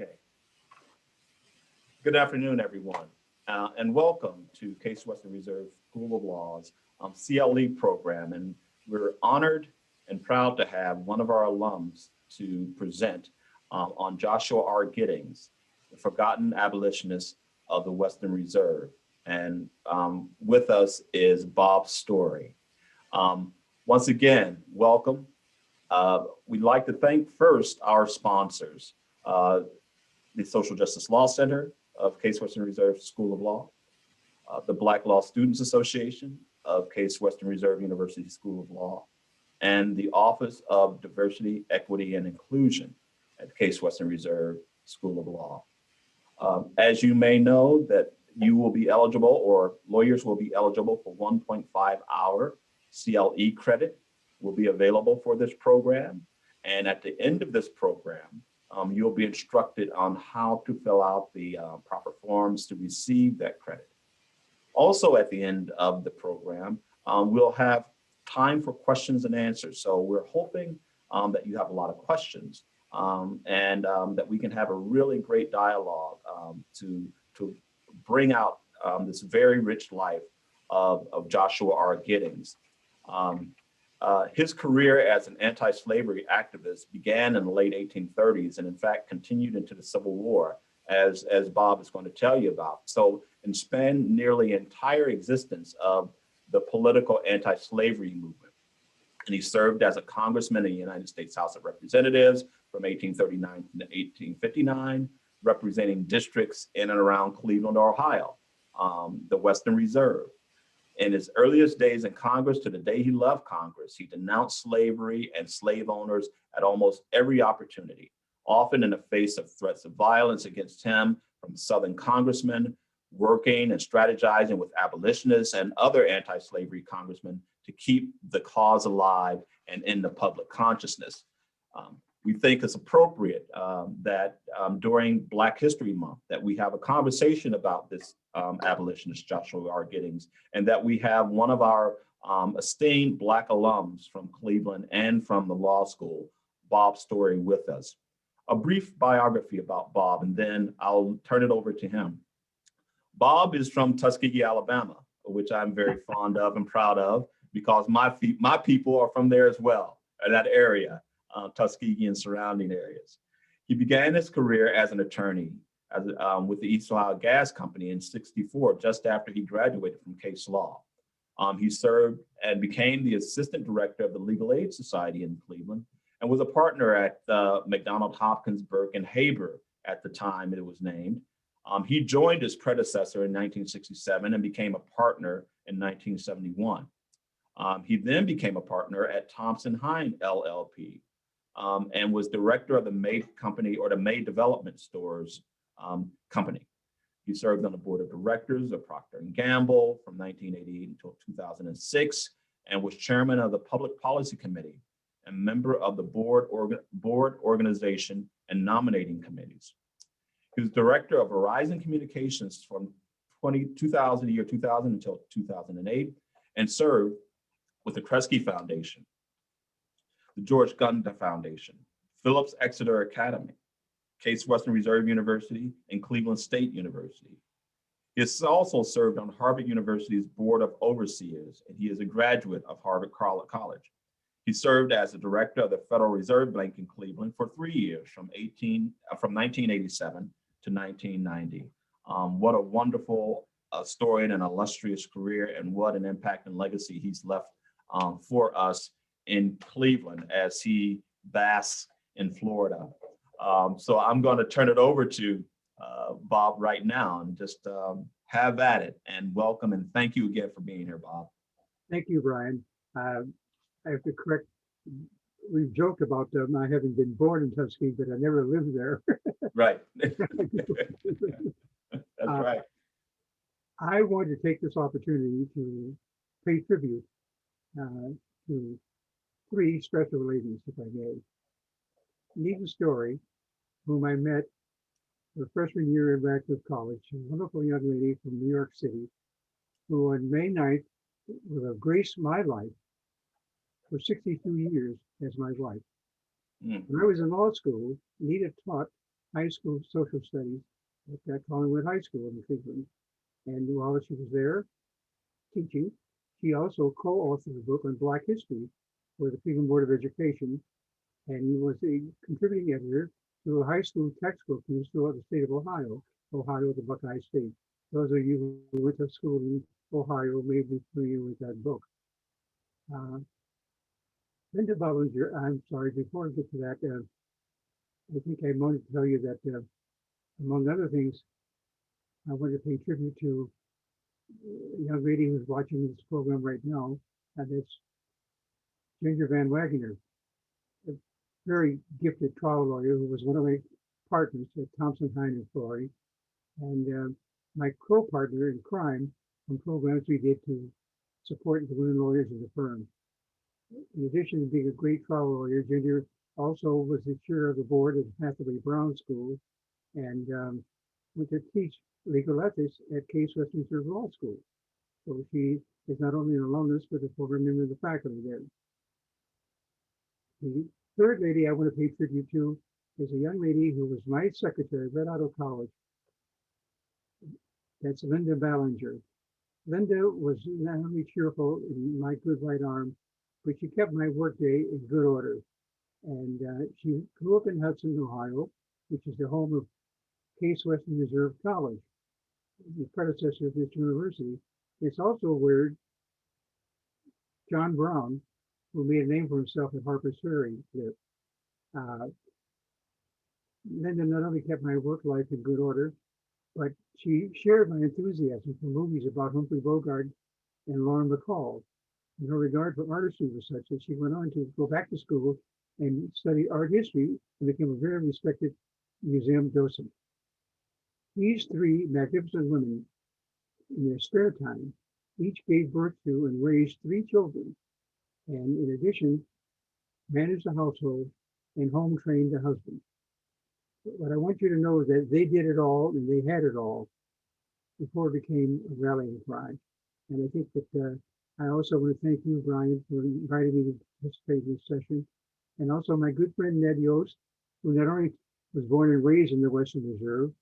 Okay. Good afternoon, everyone, and welcome to Case Western Reserve School of Law's CLE program. And we're honored and proud to have one of our alums to present on Joshua R.Giddings, the forgotten abolitionist of the Western Reserve. And with us is Bob Storey. Once again, welcome. We'd like to thank first our sponsors, the Social Justice Law Center of Case Western Reserve School of Law, the Black Law Students Association of Case Western Reserve University School of Law, and the Office of Diversity, Equity, and Inclusion at Case Western Reserve School of Law. As you may know, that you will be eligible, or lawyers will be eligible for 1.5-hour CLE credit will be available for this program. And at the end of this program, you'll be instructed on how to fill out the proper forms to receive that credit. Also at the end of the program, we'll have time for questions and answers. So we're hoping that you have a lot of questions and that we can have a really great dialogue to bring out this very rich life of Joshua R.Giddings. His career as an anti-slavery activist began in the late 1830s and in fact continued into the Civil War, as Bob is going to tell you about. So and spanned nearly entire existence of the political anti-slavery movement. And he served as a congressman in the United States House of Representatives from 1839 to 1859, representing districts in and around Cleveland, Ohio, the Western Reserve. In his earliest days in Congress to the day he left Congress, he denounced slavery and slave owners at almost every opportunity, often in the face of threats of violence against him from Southern congressmen, working and strategizing with abolitionists and other anti-slavery congressmen to keep the cause alive and in the public consciousness. We think it's appropriate that during Black History Month that we have a conversation about this abolitionist, Joshua R.Giddings, and that we have one of our esteemed Black alums from Cleveland and from the law school, Bob Storey, with us. A brief biography about Bob, and then I'll turn it over to him. Bob is from Tuskegee, Alabama, which I'm very fond of and proud of because my people are from there as well, in that area. Tuskegee and surrounding areas. He began his career as an attorney with the East Ohio Gas Company in '64, just after he graduated from Case Law. He served and became the assistant director of the Legal Aid Society in Cleveland and was a partner at McDonald Hopkins, Burke, and Haber at the time it was named. He joined his predecessor in 1967 and became a partner in 1971. He then became a partner at Thompson Hine LLP. And was director of the May Company, or the May Development Stores Company. He served on the board of directors of Procter & Gamble from 1988 until 2006, and was chairman of the Public Policy Committee and member of the board organization and nominating committees. He was director of Verizon Communications from 2000 until 2008, and served with the Kresge Foundation, the George Gunda Foundation, Phillips Exeter Academy, Case Western Reserve University, and Cleveland State University. He has also served on Harvard University's Board of Overseers, and he is a graduate of Harvard College. He served as the director of the Federal Reserve Bank in Cleveland for 3 years, from 1987 to 1990. What a wonderful story and an illustrious career, and what an impact and legacy he's left for us in Cleveland as he basks in Florida. So I'm going to turn it over to Bob right now and just have at it, and welcome and thank you again for being here, Bob. Thank you, Brian. I have to correct, we've joked about my having been born in Tuskegee, but I never lived there. Right. That's right. I want to take this opportunity to pay tribute to three special ladies, if I may. Nita Storey, whom I met her freshman year at Radcliffe College, a wonderful young lady from New York City, who on May 9th will have graced my life for 62 years as my wife. When I was in law school, Nita taught high school social studies at Collingwood High School in Cleveland. And while she was there teaching, she also co-authored a book on Black history for the Cleveland Board of Education, and was a contributing editor to a high school textbook used throughout the state of Ohio, the Buckeye State. Those of you who went to school in Ohio may be familiar with that book. Linda Ballinger, I'm sorry, before I get to that, I think I wanted to tell you that, among other things, I want to pay tribute to a young lady who's watching this program right now, and it's Ginger Van Wagener, a very gifted trial lawyer who was one of my partners at Thompson, Hine and Storey, and my co-partner in crime on programs we did to support the women lawyers in the firm. In addition to being a great trial lawyer, Ginger also was the chair of the board at Hathaway Brown School and went to teach legal ethics at Case Western Reserve Law School. So she is not only an alumnus, but a former member of the faculty there. The third lady I want to pay tribute to is a young lady who was my secretary right out of college. That's Linda Ballinger. Linda was not only cheerful in my good right arm, but she kept my workday in good order. And she grew up in Hudson, Ohio, which is the home of Case Western Reserve College, the predecessor of this university. It's also where John Brown, who made a name for himself at Harper's Ferry, lived. Linda not only kept my work life in good order, but she shared my enthusiasm for movies about Humphrey Bogart and Lauren Bacall. And her regard for artistry was such that she went on to go back to school and study art history and became a very respected museum docent. These three magnificent women, in their spare time, each gave birth to and raised 3 children, and in addition, managed a household and home trained a husband. What I want you to know is that they did it all and they had it all before it became a rallying cry. And I think that I also want to thank you, Brian, for inviting me to participate in this session. And also my good friend Ned Yost, who not only was born and raised in the Western Reserve,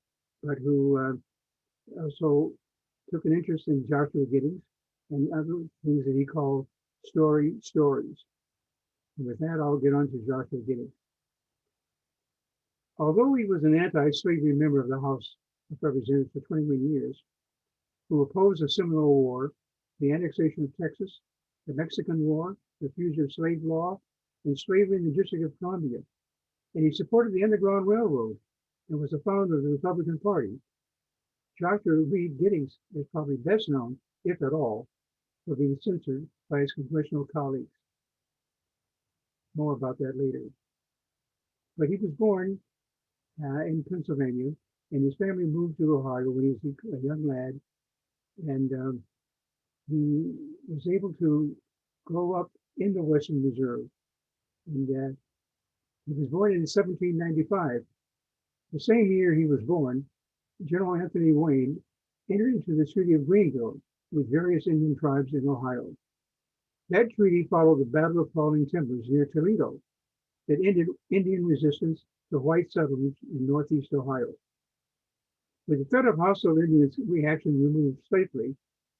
but who also took an interest in Joshua Giddings and other things that he called stories. And with that, I'll get on to Joshua Giddings. Although he was an anti-slavery member of the House of Representatives for 21 years, who opposed the Seminole War, the annexation of Texas, the Mexican War, the fugitive slave law, and slavery in the District of Columbia, and he supported the Underground Railroad and was a founder of the Republican Party. Joshua Reed Giddings is probably best known, if at all, for being censored by his congressional colleagues. More about that later. But he was born in Pennsylvania, and his family moved to Ohio when he was a young lad, and he was able to grow up in the Western Reserve. And he was born in 1795. The same year he was born, General Anthony Wayne entered into the Treaty of Hidalgo with various Indian tribes in Ohio. That treaty followed the Battle of Falling Timbers near Toledo that ended Indian resistance to white settlements in Northeast Ohio. With the threat of hostile Indian reaction removed safely,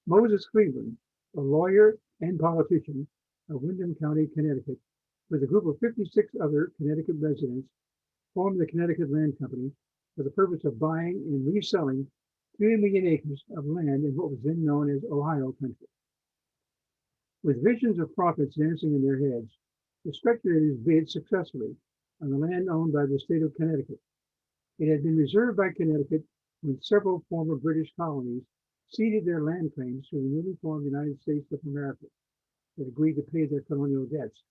Moses Cleveland, a lawyer and politician of Windham County, Connecticut, with a group of 56 other Connecticut residents, formed the Connecticut Land Company for the purpose of buying and reselling 3 million acres of land in what was then known as Ohio country. With visions of profits dancing in their heads, the speculators bid successfully on the land owned by the state of Connecticut. It had been reserved by Connecticut when several former British colonies ceded their land claims to the newly formed United States of America that agreed to pay their colonial debts.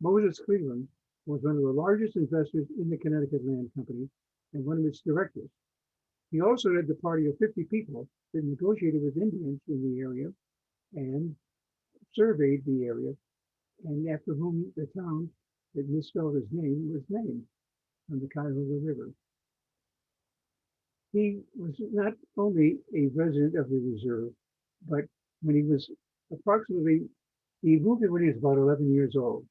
Moses Cleveland was one of the largest investors in the Connecticut Land Company and one of its directors. He also led the party of 50 people that negotiated with Indians in the area and surveyed the area, and after whom the town that misspelled his name was named, on the Cuyahoga River. He was not only a resident of the reserve, but when he was he moved it when he was about 11 years old.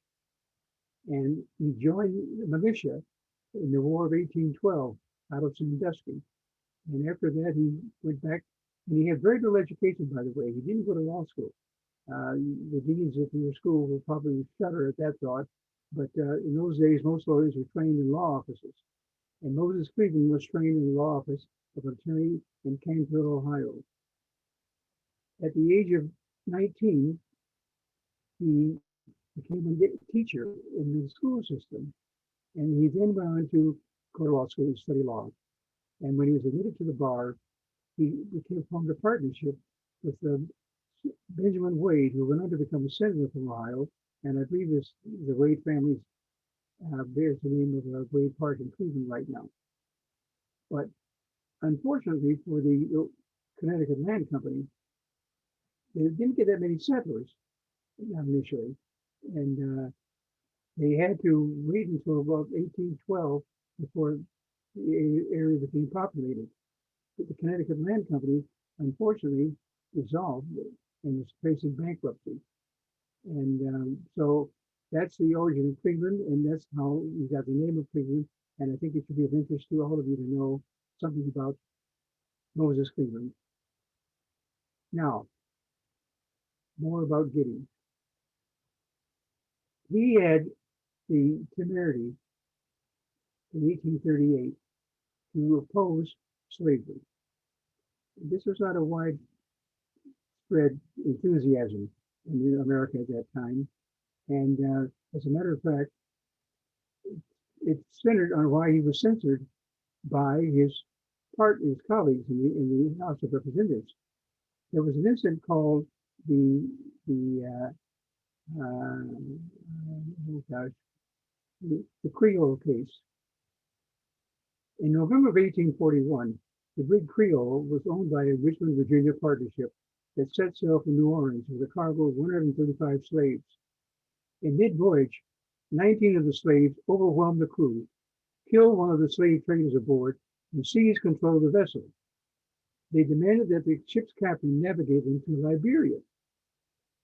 And he joined the militia in the War of 1812 out of Sandusky. And after that, he went back, and he had very little education, by the way. He didn't go to law school. The deans of your school will probably shudder at that thought, but in those days, most lawyers were trained in law offices. And Moses Cleveland was trained in the law office of an attorney in Canfield, Ohio. At the age of 19, he became a teacher in the school system. And he then went on to go to law school and study law. And when he was admitted to the bar, he formed a partnership with Benjamin Wade, who went on to become a senator from Ohio. And I believe the Wade family bears the name of Wade Park in Cleveland right now. But unfortunately for the Connecticut Land Company, they didn't get that many settlers initially. And they had to wait until about 1812 before the area became populated. But the Connecticut Land Company, unfortunately, dissolved and was facing bankruptcy. And so that's the origin of Cleveland, and that's how we got the name of Cleveland. And I think it should be of interest to all of you to know something about Moses Cleveland. Now, more about Giddings. He had the temerity in 1838 to oppose slavery. This was not a widespread enthusiasm in America at that time. And as a matter of fact, it centered on why he was censored by his colleagues in the House of Representatives. There was an incident called the Creole Case. In November of 1841, the Greek Creole was owned by a Richmond, Virginia partnership that set sail from New Orleans with a cargo of 135 slaves. In mid-voyage, 19 of the slaves overwhelmed the crew, killed one of the slave traders aboard, and seized control of the vessel. They demanded that the ship's captain navigate them to Liberia.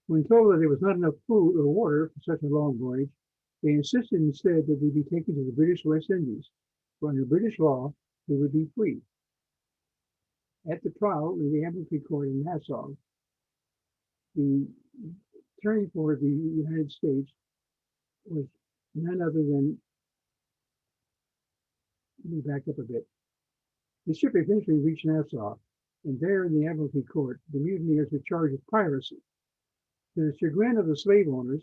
When told that there was not enough food or water for such a long voyage, they insisted instead that they be taken to the British West Indies, where under British law, they would be free. At the trial in the Admiralty Court in Nassau, the attorney for the United States was none other than, let me back up a bit. The ship eventually reached Nassau, and there in the Admiralty Court, the mutineers were charged with piracy. To the chagrin of the slave owners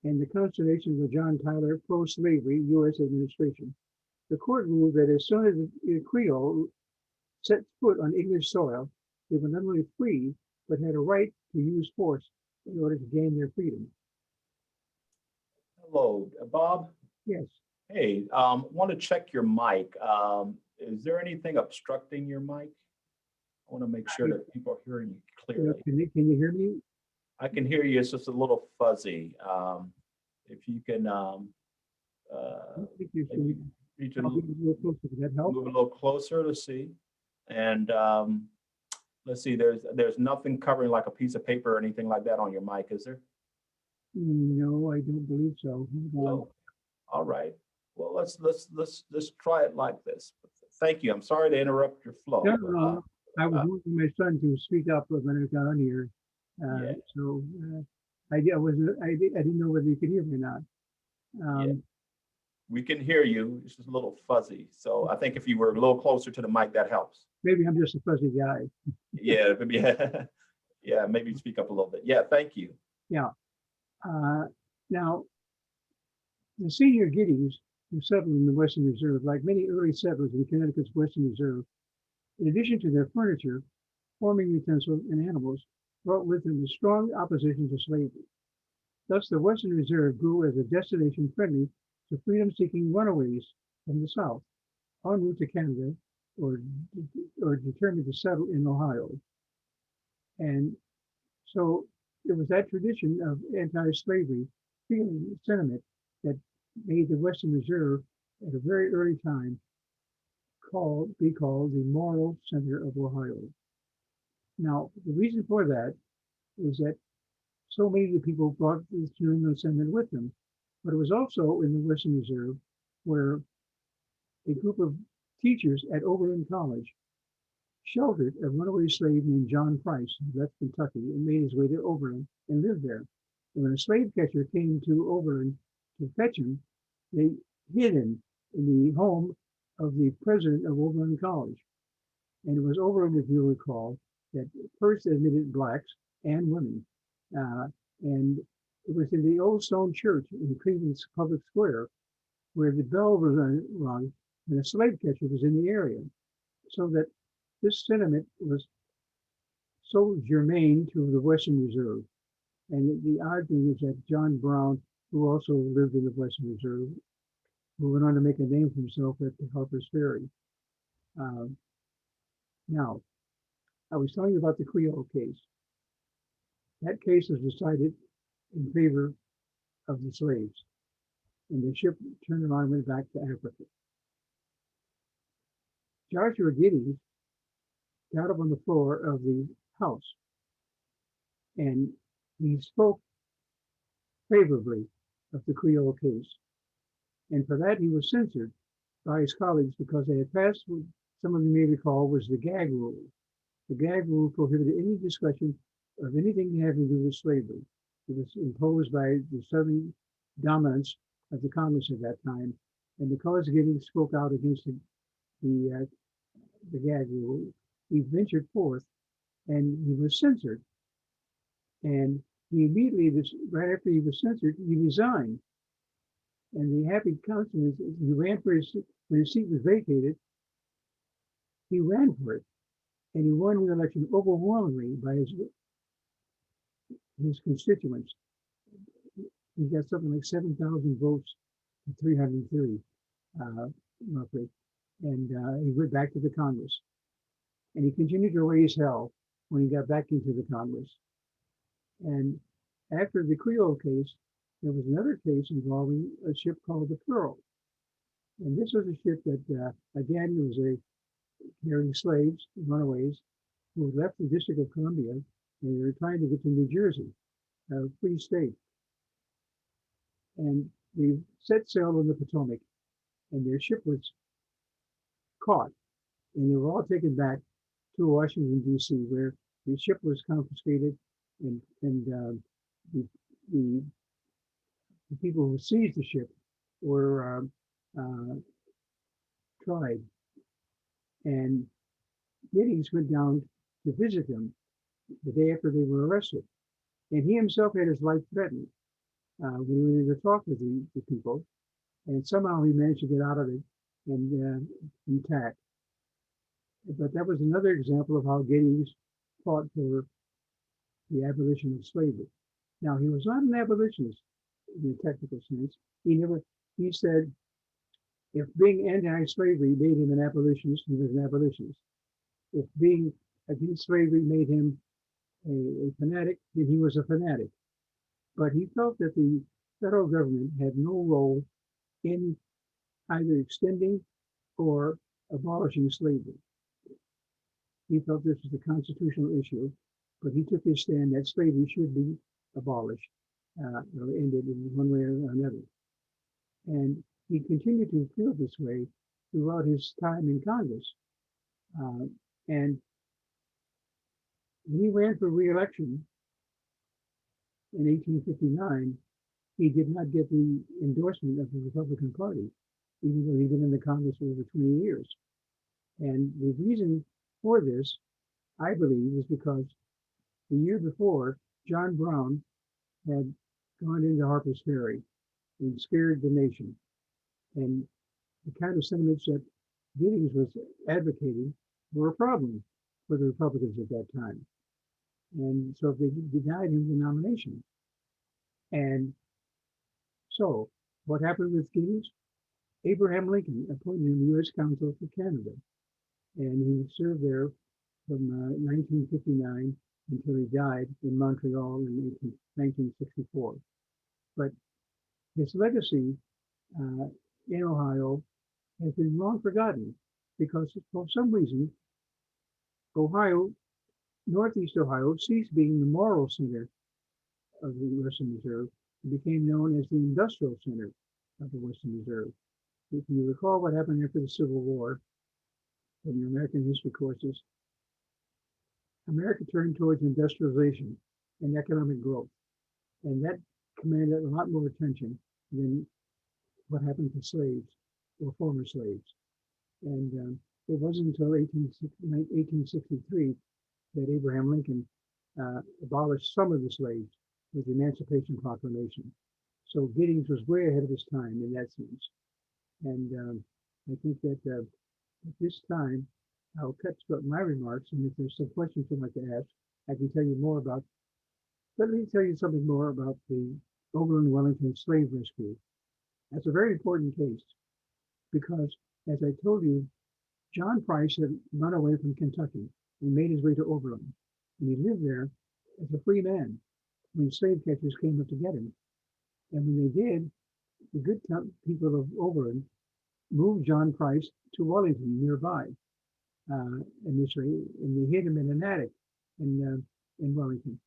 and the consternation of the John Tyler pro-slavery U.S. administration, the court ruled that as soon as the Creole set foot on English soil, they were not only free, but had a right to use force in order to gain their freedom. Hello, Bob. Yes. Hey, want to check your mic. Is there anything obstructing your mic? I want to make sure that people are hearing you clearly. Can you hear me? I can hear you. It's just a little fuzzy. If you can maybe reach I'll be a little closer. Does that help? move a little closer to see. And let's see, there's nothing covering like a piece of paper or anything like that on your mic, is there? No, I don't believe so. Oh, all right. Well, let's try it like this. Thank you. I'm sorry to interrupt your flow. No, I was wanting my son to speak up when I got on here. Yeah. So I didn't know whether you could hear me or not. Yeah. We can hear you. It's just a little fuzzy. So I think if you were a little closer to the mic, that helps. Maybe I'm just a fuzzy guy. Yeah, yeah, maybe speak up a little bit. Yeah, thank you. Yeah. Now, the senior Giddings, who settled in the Western Reserve, like many early settlers in Connecticut's Western Reserve, in addition to their furniture, farming utensils, and animals, brought with them a strong opposition to slavery. Thus, the Western Reserve grew as a destination friendly to freedom-seeking runaways from the South, en route to Canada, or determined to settle in Ohio. And so it was that tradition of anti-slavery feeling sentiment that made the Western Reserve at a very early time be called the moral center of Ohio. Now, the reason for that is that so many of the people brought this New England sentiment with them, but it was also in the Western Reserve where a group of teachers at Oberlin College sheltered a runaway slave named John Price, who left Kentucky and made his way to Oberlin and lived there. And when a slave catcher came to Oberlin to fetch him, they hid him in the home of the president of Oberlin College. And it was Oberlin, if you recall, that first admitted blacks and women. And it was in the old stone church in Cleveland's public square where the bell was rung and a slave catcher was in the area. So that this sentiment was so germane to the Western Reserve. And the odd thing is that John Brown, who also lived in the Western Reserve, who went on to make a name for himself at the Harper's Ferry. Now, I was telling you about the Creole case. That case was decided in favor of the slaves, and the ship turned around and went back to Africa. R.Giddings got up on the floor of the House, and he spoke favorably of the Creole case. And for that, he was censored by his colleagues because they had passed what some of you may recall was the Gag Rule. The Gag Rule prohibited any discussion of anything having to do with slavery. It was imposed by the Southern dominance of the Congress at that time. And because Giddings spoke out against the Gag Rule, he ventured forth and he was censored. And he immediately, right after he was censored, he resigned. And the happy consequence is he ran for when his seat was vacated, he ran for it. And he won the election overwhelmingly by his constituents. He got something like 7,000 votes to 330, roughly. And he went back to the Congress. And he continued to raise hell when he got back into the Congress. And after the Creole case, there was another case involving a ship called the Pearl. And this was a ship that, again, was carrying slaves, runaways, who had left the District of Columbia, and they were trying to get to New Jersey, a free state. And they set sail on the Potomac, and their ship was caught, and they were all taken back to Washington, D.C., where the ship was confiscated, and the people who seized the ship were tried. And Giddings went down to visit them the day after they were arrested. And he himself had his life threatened when he went in to talk with the people. And somehow he managed to get out of it and intact. But that was another example of how Giddings fought for the abolition of slavery. Now, he was not an abolitionist in a technical sense. He said, if being anti-slavery made him an abolitionist, he was an abolitionist. If being against slavery made him a fanatic, then he was a fanatic. But he felt that the federal government had no role in either extending or abolishing slavery. He felt this was a constitutional issue, but he took his stand that slavery should be abolished or ended in one way or another. And he continued to feel this way throughout his time in Congress. And when he ran for re-election in 1859, he did not get the endorsement of the Republican Party, even though he'd been in the Congress for over 20 years. And the reason for this, I believe, is because the year before, John Brown had gone into Harper's Ferry and scared the nation. And the kind of sentiments that Giddings was advocating were a problem for the Republicans at that time. And so they denied him the nomination. And so what happened with Giddings? Abraham Lincoln appointed him U.S. Consul for Canada. And he served there from 1959 until he died in Montreal in 1964. But his legacy in Ohio has been long forgotten because for some reason, Ohio, Northeast Ohio, ceased being the moral center of the Western Reserve and became known as the industrial center of the Western Reserve. If you recall what happened after the Civil War from your American history courses, America turned towards industrialization and economic growth. And that commanded a lot more attention than what happened to slaves or former slaves. And it wasn't until 1863 that Abraham Lincoln abolished some of the slaves with the Emancipation Proclamation. So Giddings was way ahead of his time in that sense. And I think that at this time, I'll cut short my remarks, and if there's some questions you'd like to ask, I can tell you more about. Let me tell you something more about the Oberlin Wellington slave rescue. That's a very important case because, as I told you, John Price had run away from Kentucky and made his way to Oberlin. And he lived there as a free man when slave catchers came up to get him. And when they did, the good people of Oberlin moved John Price to Wellington nearby initially, and they hid him in an attic in Wellington.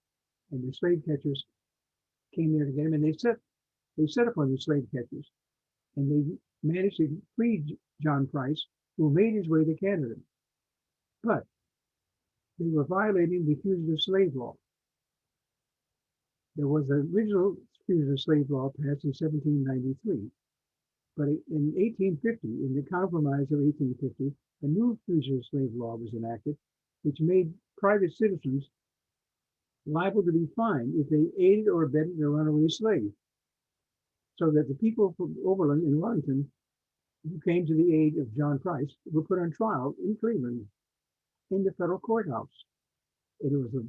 And the slave catchers came there to get him, and they set up on the slave catchers, and they managed to free John Price, who made his way to Canada. But they were violating the fugitive slave law. There was an original fugitive slave law passed in 1793, but in 1850, in the Compromise of 1850, a new fugitive slave law was enacted, which made private citizens liable to be fined if they aided or abetted a runaway slave. So that the people from Oberlin in Wellington who came to the aid of John Price were put on trial in Cleveland in the federal courthouse. It was a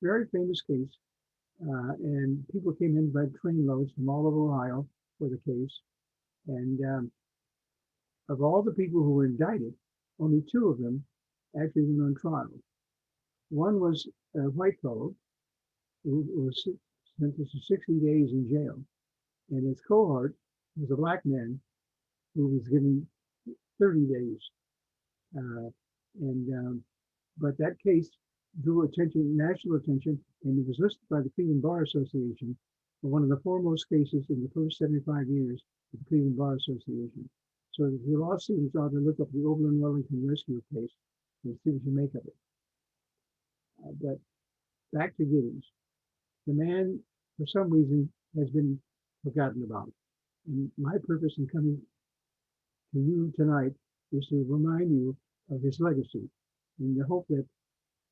very famous case, and people came in by trainloads from all over Ohio for the case. And of all the people who were indicted, only two of them actually went on trial. One was a white fellow who was sentenced to 60 days in jail, and his cohort was a black man who was given 30 days. But that case drew attention, national attention, and it was listed by the Cleveland Bar Association for one of the foremost cases in the first 75 years of the Cleveland Bar Association. So if your law students ought to look up the Oberlin Wellington rescue case and see what you make of it. But back to Giddings. The man, for some reason, has been forgotten about. And my purpose in coming to you tonight is to remind you of his legacy, in the hope that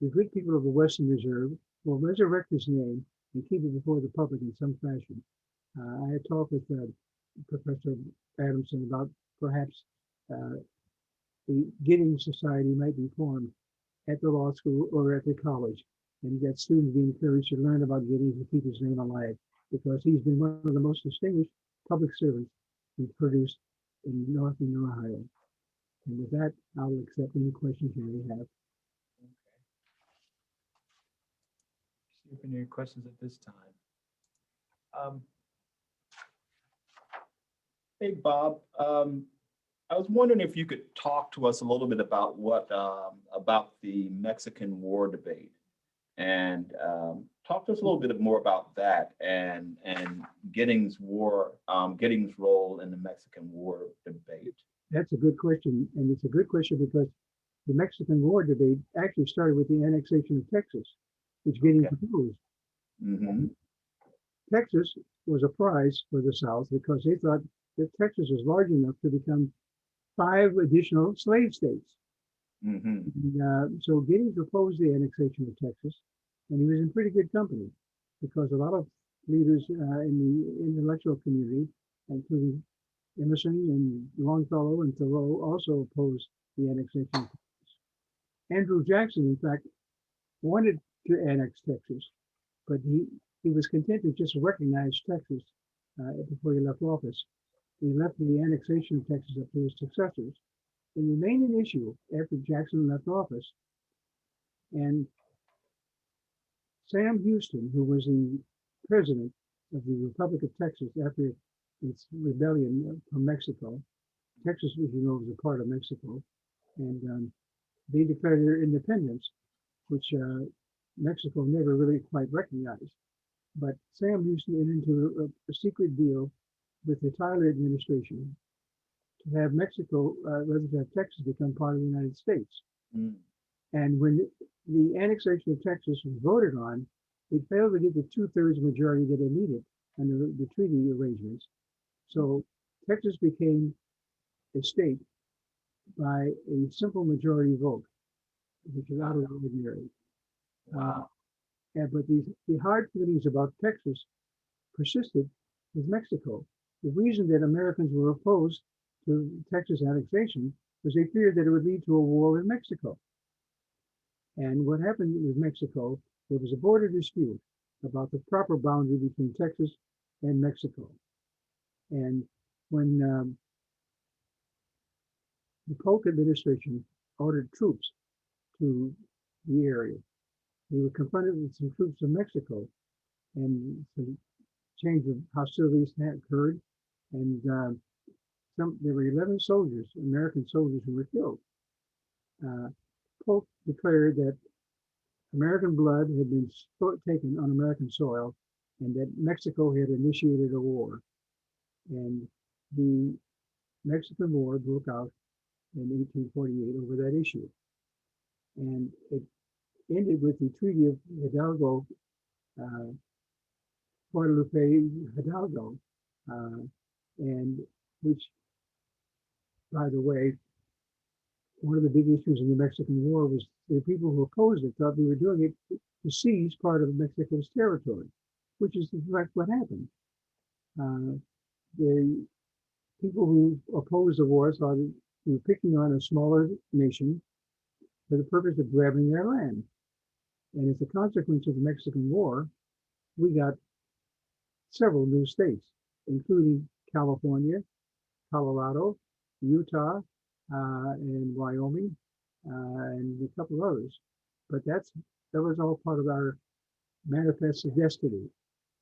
the good people of the Western Reserve will resurrect his name and keep it before the public in some fashion. I had talked with Professor Adamson about perhaps the Giddings Society might be formed at the law school or at the college, and that students be encouraged to learn about Giddings and keep his name alive, because he's been one of the most distinguished public servants we've produced in Northern Ohio. And with that, I'll accept any questions you may have. See if any questions at this time. Hey, Bob. I was wondering if you could talk to us a little bit about about the Mexican War debate, and talk to us a little bit more about that and Giddings' role in the Mexican War debate. That's a good question, and it's a good question because the Mexican War debate actually started with the annexation of Texas, which Giddings proposed. Mm-hmm. Texas was a prize for the South because they thought that Texas was large enough to become 5 additional slave states. Mm-hmm. And, so Giddings proposed the annexation of Texas, and he was in pretty good company because a lot of leaders in the intellectual community, including Emerson and Longfellow and Thoreau, also opposed the annexation of Texas. Andrew Jackson, in fact, wanted to annex Texas, but he was content to just recognize Texas before he left office. He left the annexation of Texas up to his successors. It remained an issue after Jackson left office. And Sam Houston, who was the president of the Republic of Texas after its rebellion from Mexico, Texas, as you know, was a part of Mexico, and they declared their independence, which Mexico never really quite recognized. But Sam Houston entered into a secret deal with the Tyler administration to have Mexico, rather to have Texas become part of the United States. Mm. And when the annexation of Texas was voted on, it failed to get the 2/3 majority that it needed under the treaty arrangements. So Texas became a state by a simple majority vote, which is out of the ordinary. Wow. But the hard feelings about Texas persisted with Mexico. The reason that Americans were opposed to Texas annexation was they feared that it would lead to a war with Mexico. And what happened with Mexico, there was a border dispute about the proper boundary between Texas and Mexico. And when the Polk administration ordered troops to the area, they were confronted with some troops from Mexico, and some change of hostilities had occurred, and there were 11 soldiers, American soldiers, who were killed. Polk declared that American blood had been taken on American soil, and that Mexico had initiated a war. And the Mexican War broke out in 1848 over that issue. And it ended with the Treaty of Hidalgo, Guadalupe Hidalgo, and which, by the way, one of the big issues in the Mexican War was the people who opposed it thought we were doing it to seize part of Mexico's territory, which is in fact what happened. The people who opposed the war thought we were picking on a smaller nation for the purpose of grabbing their land. And as a consequence of the Mexican War, we got several new states, including California, Colorado, Utah, and Wyoming, and a couple of others. But that was all part of our manifest destiny,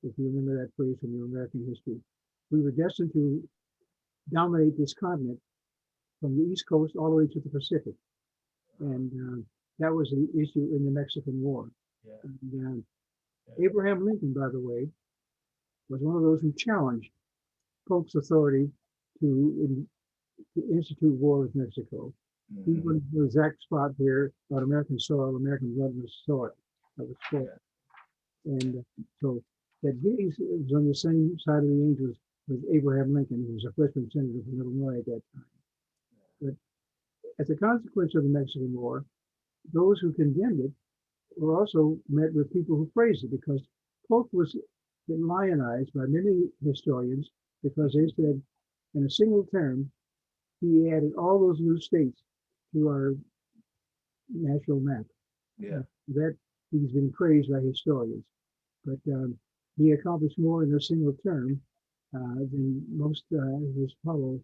if you remember that phrase from your American history. We were destined to dominate this continent from the East Coast all the way to the Pacific. And that was the issue in the Mexican War. Yeah. And, Abraham Lincoln, by the way, was one of those who challenged Polk's authority to institute war with Mexico. He Mhm. went to the exact spot where on American soil, American blood was sought. And so that Giddings was on the same side of the angels with Abraham Lincoln, who was a freshman senator from Illinois at that time. But as a consequence of the Mexican War, those who condemned it were also met with people who praised it, because Polk was been lionized by many historians because they said in a single term, he added all those new states to our national map. Yeah. That he's been praised by historians, but he accomplished more in a single term than most of his fellow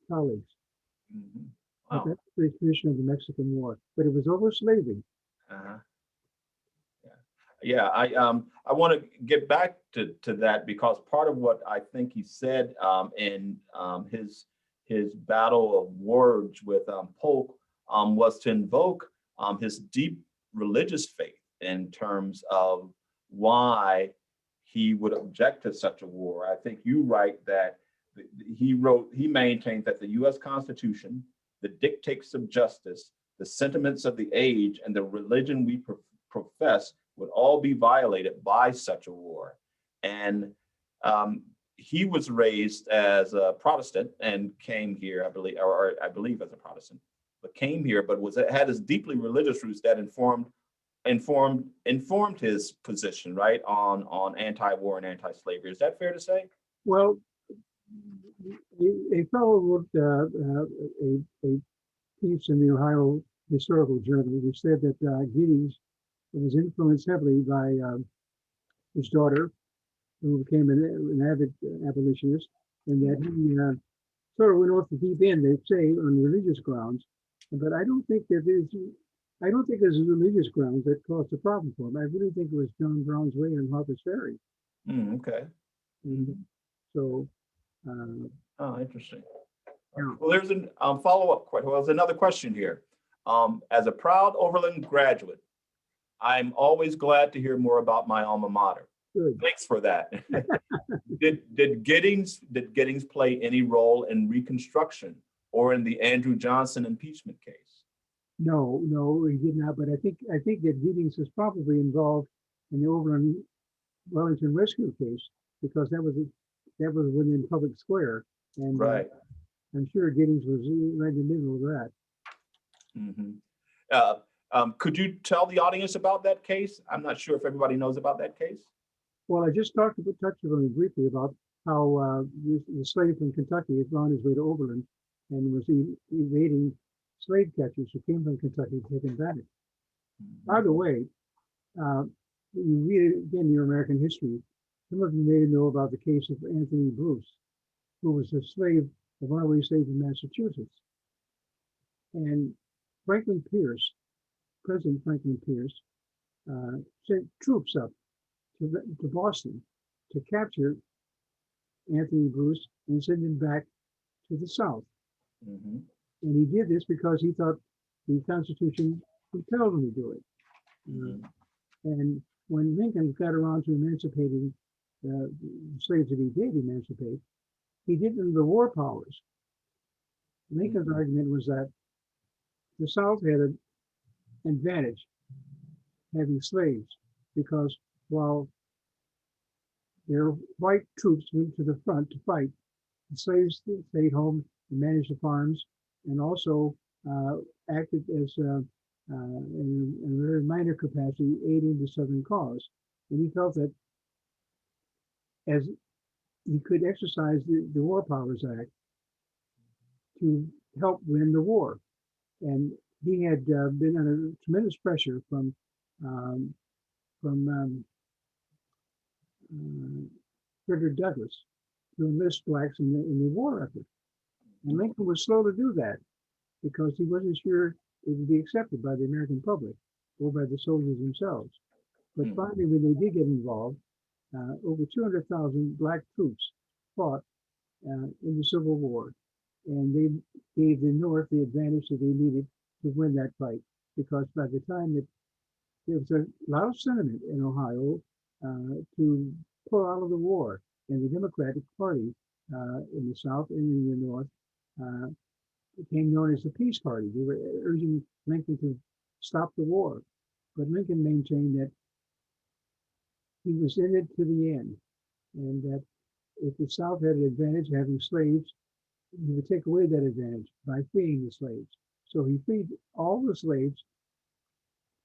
colleagues. Mhm. But Wow. that's the tradition of the Mexican War. But it was over slavery. Uh-huh. Yeah, I want to get back to that, because part of what I think he said in his battle of words with Polk was to invoke his deep religious faith in terms of why he would object to such a war. I think you write that he maintained that the U.S. Constitution, the dictates of justice, the sentiments of the age, and the religion we profess would all be violated by such a war. And he was raised as a Protestant and came here, I believe, or I believe as a Protestant, but came here, but had his deeply religious roots that informed his position, right, on anti-war and anti-slavery. Is that fair to say? Well, a fellow wrote a piece in the Ohio Historical Journal, which said that Giddings was influenced heavily by his daughter, who became an avid abolitionist, and that he sort of went off the deep end, they say, on religious grounds. But I don't think there's religious grounds that caused the problem for him. I really think it was John Brown's way on Harper's Ferry. Okay. And so, Oh, interesting. yeah. Well, there's a follow-up question. Well, there's another question here. As a proud Oberlin graduate, I'm always glad to hear more about my alma mater. Good. Thanks for that. Did Giddings play any role in Reconstruction or in the Andrew Johnson impeachment case? No, no, he did not. But I think that Giddings is probably involved in the Overrun Wellington rescue case because that was within public square, and Right. I'm sure Giddings was right in the middle of that. Could you tell the audience about that case? I'm not sure if everybody knows about that case. Well, I just touched on it briefly about how the slave from Kentucky had gone his way to Oberlin and was evading slave catchers who came from Kentucky to take advantage. By the way, you read again your American history, some of you may know about the case of Anthony Bruce, who was a slave, a runaway slave in Massachusetts. And President Franklin Pierce, sent troops up to Boston to capture Anthony Bruce and send him back to the South. And he did this because he thought the Constitution compelled him to do it. And when Lincoln got around to emancipating the slaves that he did emancipate, he did them the war powers. Lincoln's argument was that the South had an advantage having slaves because while their white troops went to the front to fight, the slaves stayed home and managed the farms and also acted as in a very minor capacity aiding the Southern cause. And he felt that as he could exercise the War Powers Act to help win the war. And he had been under tremendous pressure from Frederick Douglass to enlist blacks in the war effort. And Lincoln was slow to do that because he wasn't sure it would be accepted by the American public or by the soldiers themselves. But finally, when they did get involved, over 200,000 black troops fought in the Civil War. And they gave the North the advantage that they needed to win that fight. Because by the time that there was a lot of sentiment in Ohio to pull out of the war, and the Democratic Party in the South and in the North became known as the Peace Party. They were urging Lincoln to stop the war. But Lincoln maintained that he was in it to the end, and that if the South had an advantage having slaves, he would take away that advantage by freeing the slaves. So he freed all the slaves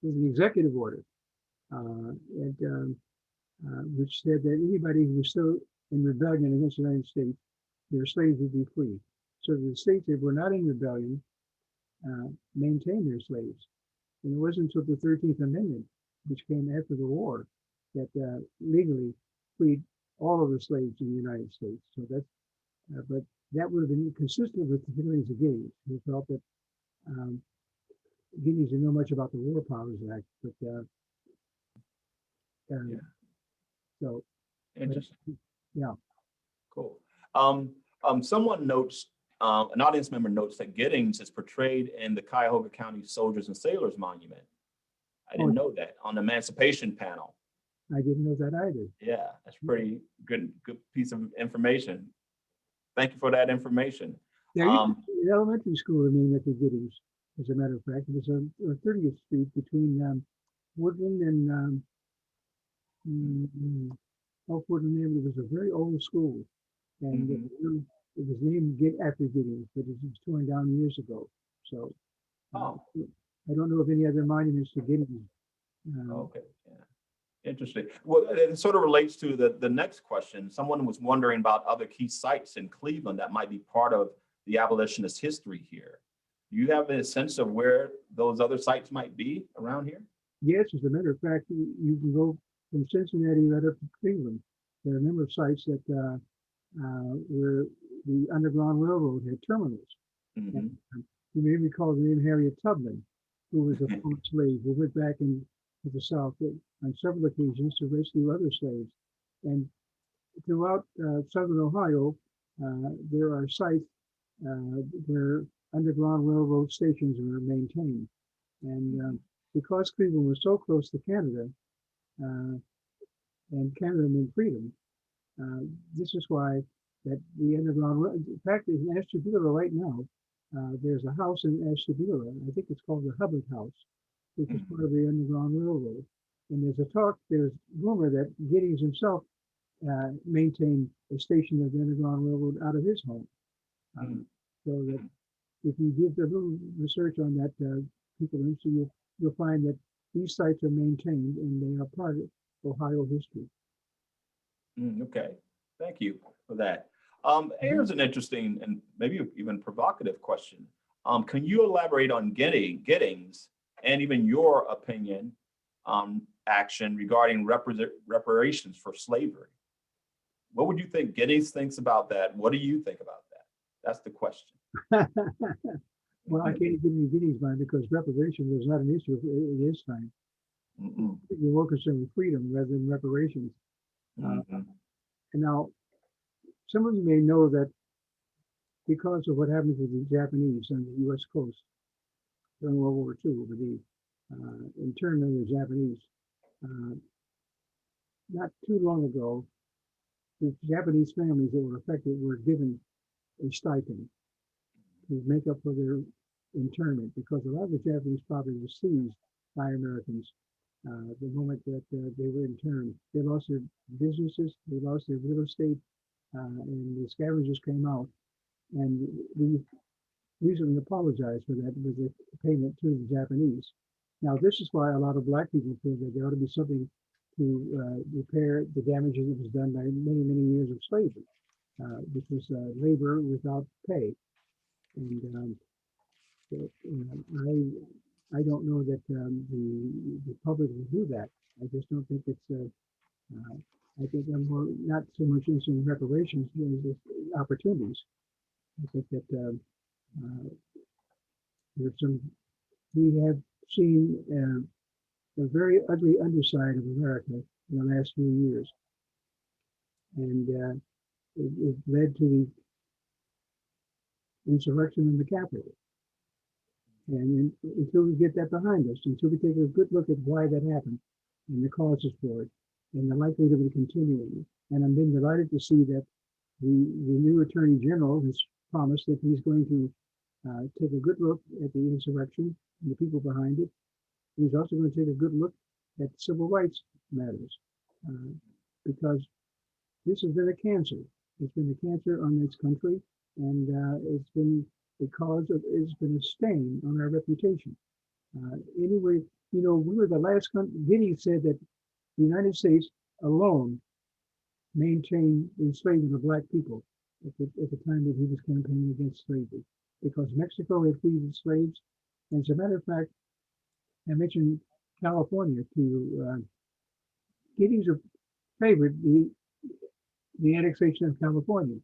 with an executive order, which said that anybody who was still in rebellion against the United States, their slaves would be free. So the states that were not in rebellion maintained their slaves. And it wasn't until the 13th Amendment, which came after the war, that legally freed all of the slaves in the United States. So that's, but that would have been consistent with the feelings of Giddings, who felt that Giddings didn't know much about the War Powers Act, but so interesting. Yeah. Cool. Someone notes, an audience member notes that Giddings is portrayed in the Cuyahoga County Soldiers and Sailors Monument. I didn't know that on the Emancipation panel. I didn't know that either. Yeah, that's pretty good piece of information. Thank you for that information. There the elementary school named after Giddings, as a matter of fact. It was on 30th Street between Woodland and Woodland. It was a very old school, and it was named after Giddings, but it was torn down years ago. So I don't know of any other monuments to Giddings. Okay, yeah. Interesting. Well, it sort of relates to the next question. Someone was wondering about other key sites in Cleveland that might be part of the abolitionist history here. Do you have a sense of where those other sites might be around here? Yes, as a matter of fact, you can go from Cincinnati right up to Cleveland. There are a number of sites that where the Underground Railroad had terminals. And, you may recall the name Harriet Tubman, who was a former slave who went back into the South on several occasions to rescue other slaves. And throughout Southern Ohio, there are sites where Underground Railroad stations are maintained. And because Cleveland was so close to Canada, and Canada meant freedom. This is why that the Underground Railroad, in fact, in Ashtabula right now, there's a house in Ashtabula, I think it's called the Hubbard House, which is part of the Underground Railroad. And there's rumor that Giddings himself maintained a station of the Underground Railroad out of his home. So that if you give a little research on that, people interested, you'll find that these sites are maintained and they are part of Ohio history. Okay, thank you for that. Here's an interesting and maybe even provocative question. Can you elaborate on Giddings and even your opinion action regarding reparations for slavery? What would you think Giddings thinks about that? What do you think about that? That's the question. Well, I can't give you Giddings' mind because reparation was not an issue at his time. You're more concerned with freedom rather than reparations. And now, some of you may know that because of what happened with the Japanese on the U.S. coast during World War II, with the internment of the Japanese, not too long ago, the Japanese families that were affected were given a stipend to make up for their internment because a lot of the Japanese property was seized by Americans the moment that they were interned. They lost their businesses, they lost their real estate, and the scavengers came out. And we recently apologized for that with the payment to the Japanese. Now, this is why a lot of Black people feel that there ought to be something to repair the damages that was done by many, many years of slavery, which was labor without pay. And I don't know that the public will do that. I just don't think it's. I think I'm more not so much interested in reparations as opportunities. I think that there's some. We have seen a very ugly underside of America in the last few years, and it led to the insurrection in the Capitol. And until we get that behind us, until we take a good look at why that happened and the causes for it and the likelihood of it continuing. And I'm been delighted to see that the new Attorney General has promised that he's going to take a good look at the insurrection and the people behind it. He's also going to take a good look at civil rights matters because this has been a cancer. It's been a cancer on this country, and it's been it's been a stain on our reputation. Anyway, you know, we were the last country. Giddings said that the United States alone maintained the enslavement of Black people at the time that he was campaigning against slavery, because Mexico had freed its slaves. And as a matter of fact, I mentioned California to you. Giddings favored the annexation of California,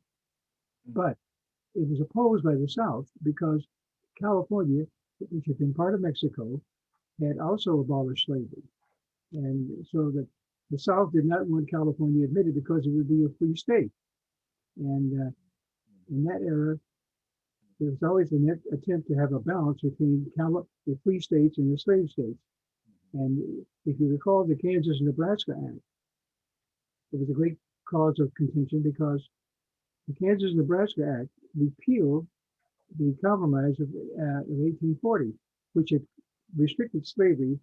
but it was opposed by the South because California, which had been part of Mexico, had also abolished slavery. And so that the South did not want California admitted because it would be a free state. And in that era, there was always an attempt to have a balance between the free states and the slave states. And if you recall the Kansas and Nebraska Act, it was a great cause of contention because the Kansas-Nebraska Act repealed the Compromise of 1840, which had restricted slavery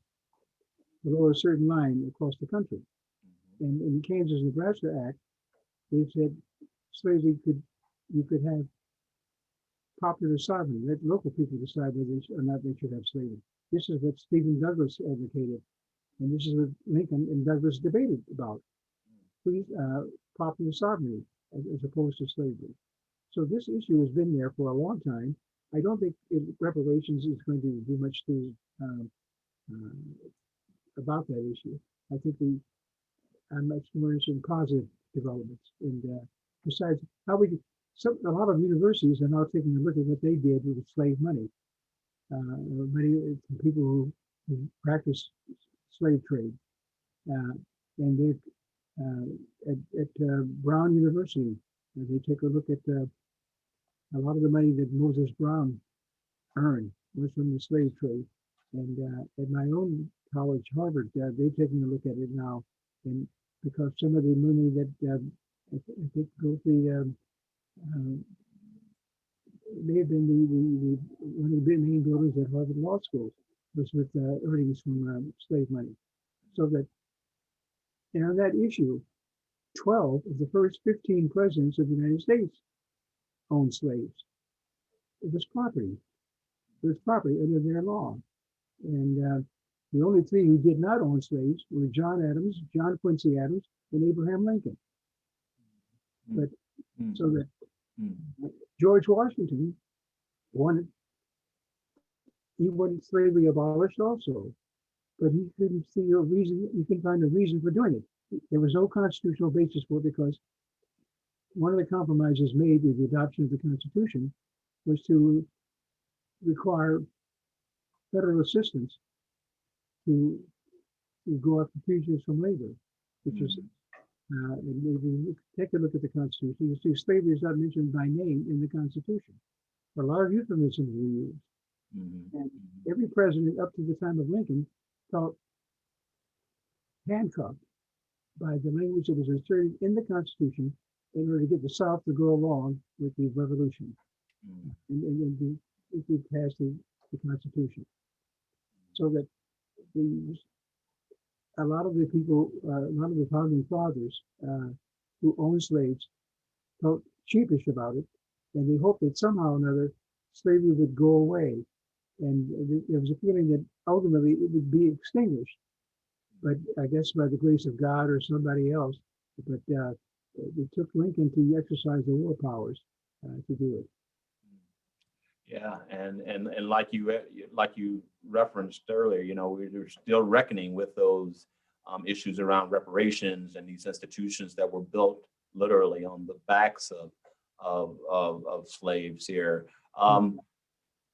below a certain line across the country. And in the Kansas-Nebraska Act, they said slavery you could have popular sovereignty, let local people decide whether or not they should have slavery. This is what Stephen Douglas advocated, and this is what Lincoln and Douglas debated about. Please, popular sovereignty as opposed to slavery. So this issue has been there for a long time. I don't think reparations is going to do much to about that issue. I think I'm much more interested in positive developments. And besides, a lot of universities are now taking a look at what they did with slave money. Many people who practice slave trade, and they at Brown University, they take a look at a lot of the money that Moses Brown earned was from the slave trade. And at my own college, Harvard, they're taking a look at it now. And because some of the money that I think may have been one of the main buildings at Harvard Law School was with earnings from slave money. So that, and on that issue, 12 of the first 15 presidents of the United States owned slaves. It was property. It was property under their law. And the only three who did not own slaves were John Adams, John Quincy Adams, and Abraham Lincoln. But so that George Washington wanted slavery abolished also, but he couldn't see a reason, he couldn't find a reason for doing it. There was no constitutional basis for it because one of the compromises made with the adoption of the Constitution was to require federal assistance to go after fugitives from labor, which is, and if you take a look at the Constitution, you see slavery is not mentioned by name in the Constitution. But a lot of euphemisms were used. And every president up to the time of Lincoln felt handcuffed by the language that was inserted in the Constitution in order to get the South to go along with the revolution and to pass the Constitution. So that a lot of the people, a lot of the founding fathers who owned slaves felt sheepish about it, and they hoped that somehow or another slavery would go away. And there was a feeling that ultimately it would be extinguished. But I guess by the grace of God or somebody else, but it took Lincoln to exercise the war powers to do it. Yeah, and like you referenced earlier, you know, we're still reckoning with those issues around reparations and these institutions that were built literally on the backs of slaves here.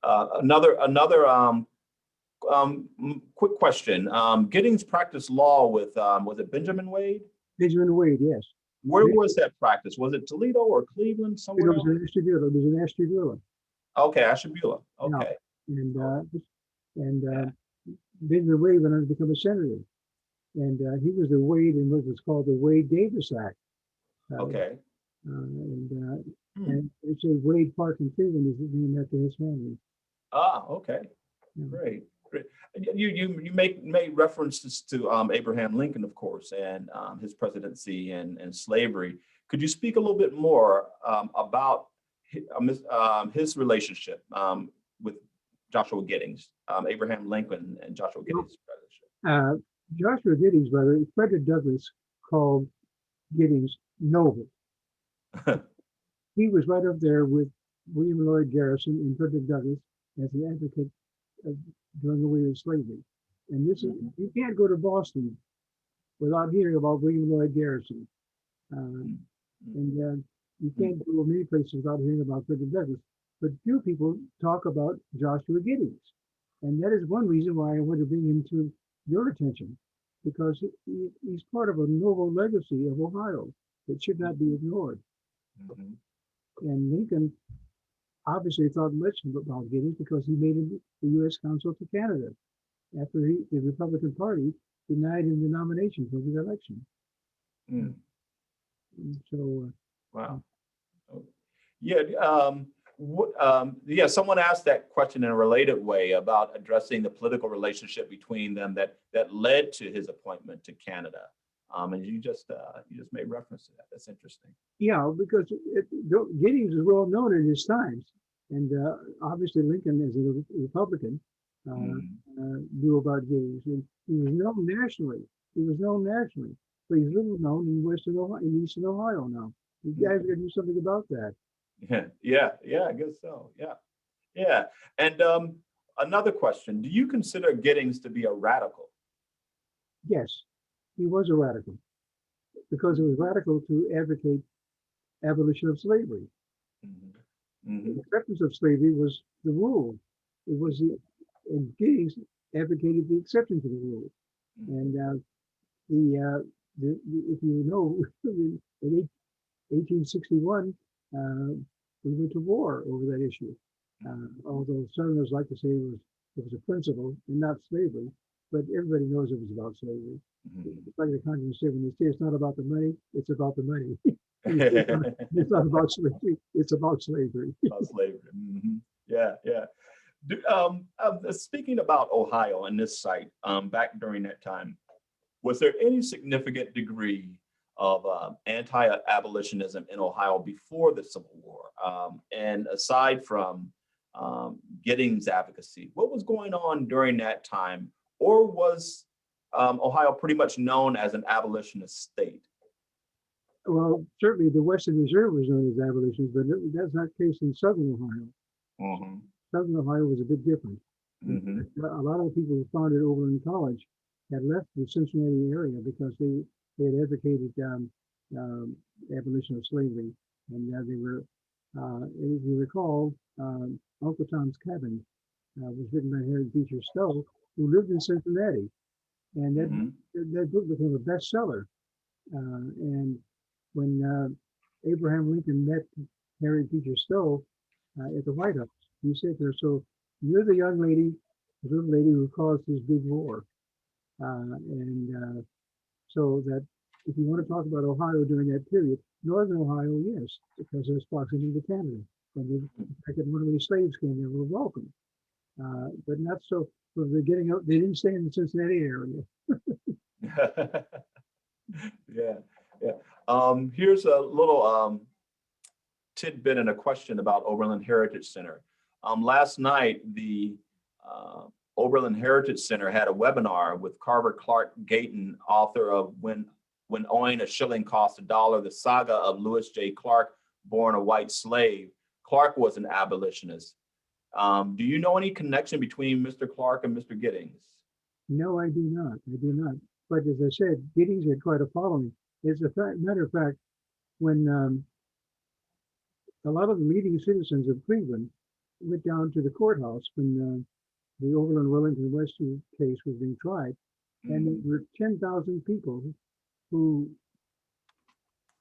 Another quick question. Giddings practiced law with was it Benjamin Wade? Benjamin Wade, yes. Where was that practice? Was it Toledo or Cleveland? Somewhere else? It was in Ashtabula. Okay, Ashtabula. Okay. Yeah. And Benjamin Wade went on to become a senator, and he was the Wade in what was called the Wade-Davis Act. Okay. And it's a Wade Park in Cleveland is named after his family. Ah, okay. Yeah. Great. You made references to Abraham Lincoln, of course, and his presidency and slavery. Could you speak a little bit more about his relationship with Joshua Giddings, Abraham Lincoln and Joshua Giddings' relationship? Joshua Giddings' brother, Frederick Douglass, called Giddings noble. He was right up there with William Lloyd Garrison and Frederick Douglass as an advocate of doing away with slavery. And this is, you can't go to Boston without hearing about William Lloyd Garrison. And you can't go many places without hearing about Frederick Douglass. But few people talk about Joshua Giddings. And that is one reason why I want to bring him to your attention, because he's part of a noble legacy of Ohio that should not be ignored. And Lincoln obviously thought much about Giddings because he made him the U.S. Consul to Canada after the Republican Party denied him the nomination for the election. So, wow. Yeah, someone asked that question in a related way about addressing the political relationship between them that led to his appointment to Canada. And you just made reference to that. That's interesting. Yeah, because Giddings was well known in his times, and obviously Lincoln, as a Republican, knew about Giddings, and he was known nationally. But he's little known in Eastern Ohio now. You guys got to do something about that. Yeah, I guess so. Yeah. And another question: do you consider Giddings to be a radical? Yes, he was a radical because it was radical to advocate abolition of slavery. The acceptance of slavery was the rule. And Giddings advocated the exception to the rule. And if you know, in 1861, we went to war over that issue. Although Southerners like to say it was a principle and not slavery. but everybody knows it was about slavery. Mhm. It's like the Congress said when they say it's not about the money, it's about the money. It's not about slavery, it's about slavery. About slavery. Yeah, yeah. Speaking about Ohio and this site, back during that time, was there any significant degree of anti-abolitionism in Ohio before the Civil War? And aside from Giddings advocacy, what was going on during that time? Or was Ohio pretty much known as an abolitionist state? Well, certainly the Western Reserve was known as abolitionists, but that's not the case in Southern Ohio. Mm-hmm. Southern Ohio was a bit different. Mm-hmm. A lot of the people who founded Oberlin College had left the Cincinnati area because they had advocated abolition of slavery, and they were, if you recall, Uncle Tom's Cabin was written by Harriet Beecher Stowe, who lived in Cincinnati, and that book became a bestseller. And when Abraham Lincoln met Harriet Beecher Stowe at the White House, he said to her, "So you're the young lady, the little lady who caused this big war." So that if you want to talk about Ohio during that period, Northern Ohio, yes, because of its proximity to Canada. And the fact that when the slaves came, they were welcome. But not so, so they're getting out, they didn't stay in the Cincinnati area. Yeah, yeah. Here's a little tidbit and a question about Oberlin Heritage Center. Last night, the Oberlin Heritage Center had a webinar with Carver Clark Gayton, author of When Owing a Shilling Costs $1, the saga of Lewis J. Clark, born a white slave. Clark was an abolitionist. Do you know any connection between Mr. Clark and Mr. Giddings? No, I do not. I do not. But as I said, Giddings had quite a following. As a matter of fact, when a lot of the leading citizens of Cleveland went down to the courthouse when the Overrun Wellington Western case was being tried, and there were 10,000 people who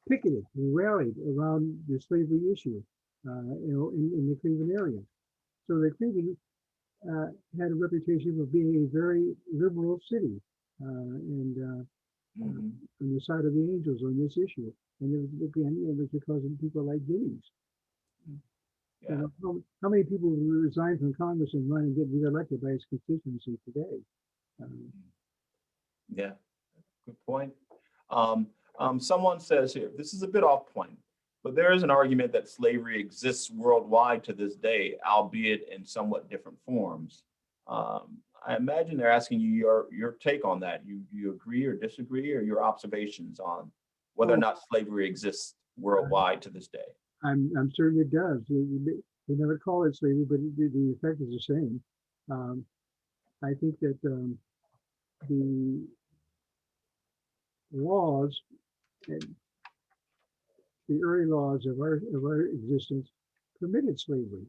picketed, who rallied around the slavery issue, in the Cleveland area. So the Cleveland had a reputation of being a very liberal city, and on the side of the angels on this issue. And it was, again, it was because of people like Giddings. Yeah. You know, how many people resign from Congress and run and get reelected by his constituency today? Yeah, good point. Someone says here, this is a bit off point, but there is an argument that slavery exists worldwide to this day, albeit in somewhat different forms. I imagine they're asking you your take on that. You agree or disagree, or your observations on whether or not slavery exists worldwide to this day? I'm certain it does. They never call it slavery, but the effect is the same. I think that the laws, the early laws of our existence permitted slavery.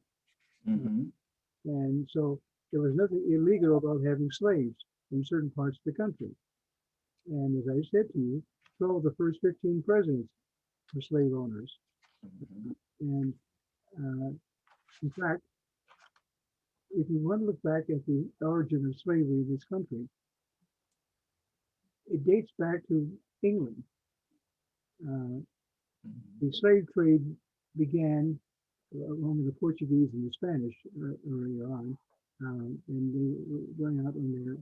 And so there was nothing illegal about having slaves in certain parts of the country. And as I said to you, 12 of the first 15 presidents were slave owners. And in fact, if you want to look back at the origin of slavery in this country, it dates back to England. The slave trade began along with the Portuguese and the Spanish earlier on, and they were going out on their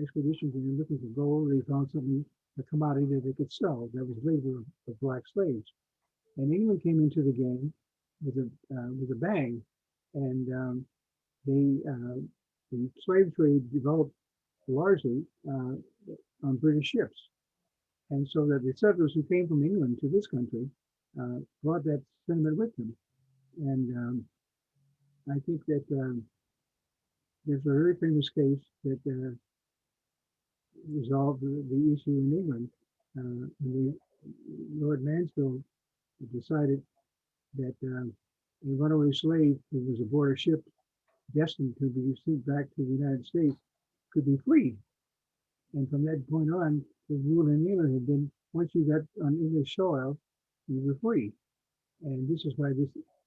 expeditions and looking for gold. They found something, a commodity that they could sell. That was labor of black slaves. And England came into the game with a bang, and the slave trade developed largely on British ships. And so that the settlers who came from England to this country brought that sentiment with them. And I think that there's a very famous case that resolved the issue in England. When Lord Mansfield decided that a runaway slave who was aboard a ship destined to be sent back to the United States could be freed. And from that point on, the rule in England had been, once you got on English soil, you were free. And this is why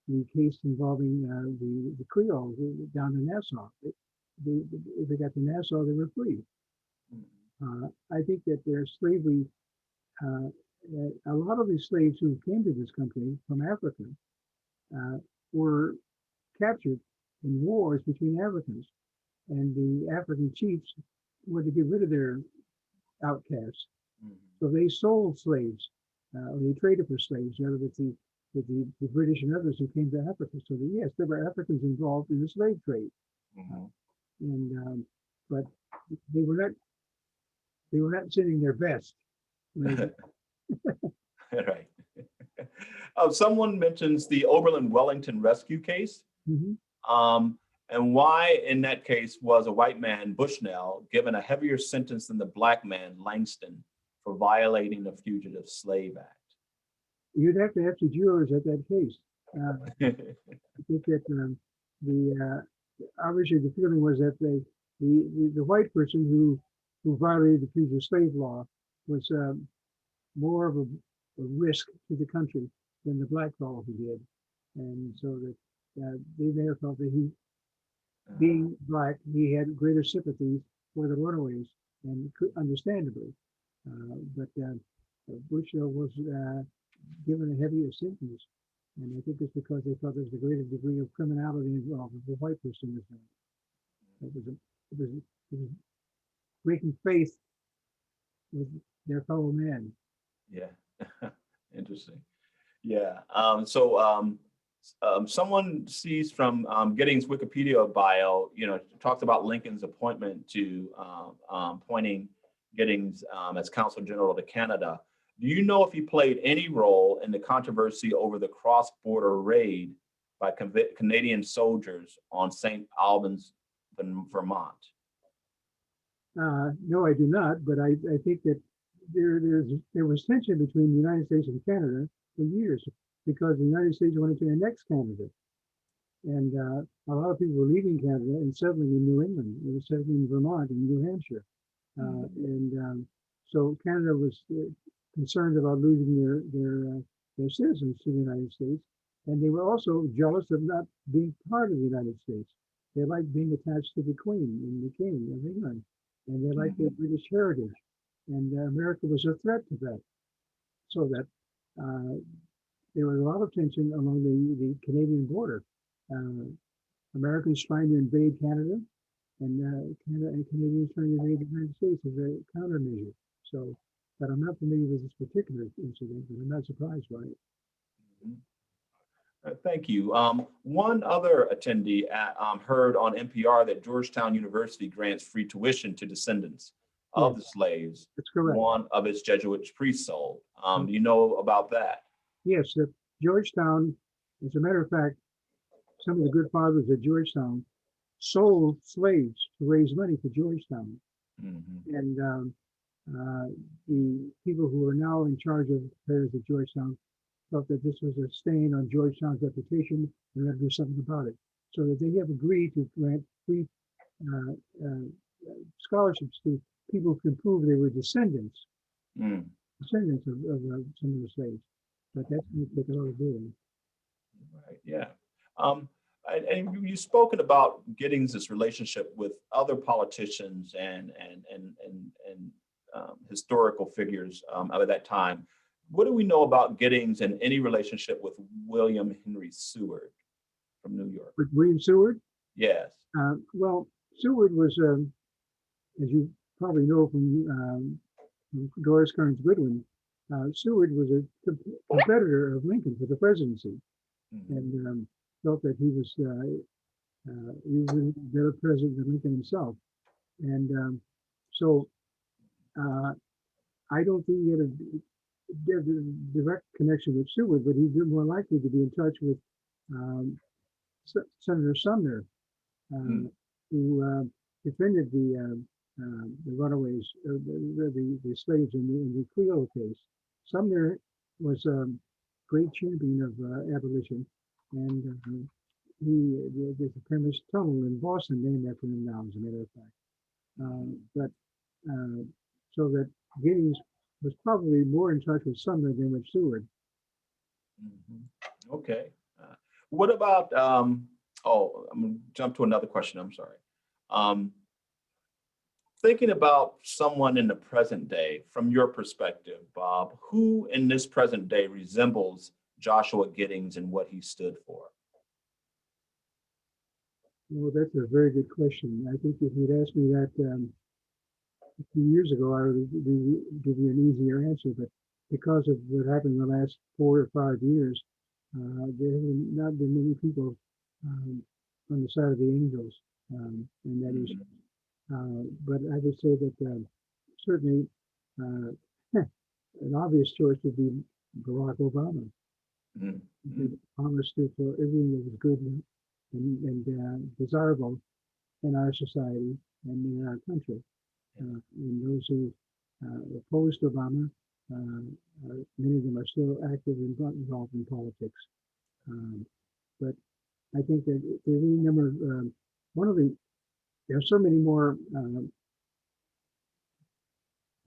the case involving the Creole down in Nassau, if they got to Nassau, they were free. I think that there's slavery, a lot of these slaves who came to this country from Africa were captured in wars between Africans, and the African chiefs wanted to get rid of their outcasts. So they sold slaves, or they traded for slaves, you know, with the British and others who came to Africa. So yes, there were Africans involved in the slave trade, and but they were not sending their best. Right. Someone mentions the Oberlin Wellington rescue case. And why in that case was a white man, Bushnell, given a heavier sentence than the black man, Langston, for violating the Fugitive Slave Act? You'd have to ask the jurors at that case. I think that obviously the feeling was that the white person who violated the fugitive slave law was more of a risk to the country than the black fellow who did, and so that they may have felt that he, being black, he had greater sympathy for the runaways, and understandably, but Bushnell was given a heavier sentence, and I think it's because they felt there was a greater degree of criminality involved with the white person. It was breaking faith with their fellow man. Yeah, interesting. Yeah. Someone sees from Giddings' Wikipedia bio, talks about Lincoln's appointment to appointing Giddings as Consul General to Canada. Do you know if he played any role in the controversy over the cross-border raid by Canadian soldiers on St. Albans, Vermont? No, I do not, but I think that there was tension between the United States and Canada for years because the United States wanted to annex Canada. And a lot of people were leaving Canada and settling in New England. They were settling in Vermont and New Hampshire. So Canada was concerned about losing their citizens to the United States. And they were also jealous of not being part of the United States. They liked being attached to the Queen and the King of England. And they liked their British heritage. And America was a threat to that. So that there was a lot of tension along the Canadian border. Americans trying to invade Canada, and Canadians trying to invade the United States as a countermeasure. So, but I'm not familiar with this particular incident, but I'm not surprised by it. Thank you. One other attendee heard on NPR that Georgetown University grants free tuition to descendants of the slaves. That's correct. One of its Jesuit priests sold. Do you know about that? Yes, Georgetown, as a matter of fact, some of the good fathers at Georgetown sold slaves to raise money for Georgetown. And the people who are now in charge of affairs at Georgetown felt that this was a stain on Georgetown's reputation and had to do something about it. So that they have agreed to grant free scholarships to people who can prove they were descendants of some of the slaves. But that's going to take a lot of doing. Right. Yeah. And you've spoken about Giddings' relationship with other politicians and historical figures of that time. What do we know about Giddings and any relationship with William Henry Seward from New York? With William Seward? Yes. Well, Seward was, as you probably know from Doris Kearns Goodwin, Seward was a competitor of Lincoln for the presidency, and felt that he was a better president than Lincoln himself. And so I don't think he had a direct connection with Seward, but he's more likely to be in touch with Senator Sumner, who defended the runaways, the slaves in the Creole Case. Sumner was a great champion of abolition, and there's a famous tunnel in Boston named after him now, as a matter of fact. So that Giddings was probably more in touch with Sumner than with Seward. Okay. What about, I'm going to jump to another question, I'm sorry. thinking about someone in the present day, from your perspective, Bob, who in this present day resembles Joshua Giddings and what he stood for? Well, that's a very good question. I think if you'd asked me that a few years ago, I would give you an easier answer. But because of what happened in the last 4 or 5 years, there have not been many people on the side of the angels in that issue. But I would say that certainly an obvious choice would be Barack Obama. Obama stood for everything that was good and desirable in our society and in our country. And those who opposed Obama, many of them are still active and involved in politics. But I think that there are any number of, there are so many more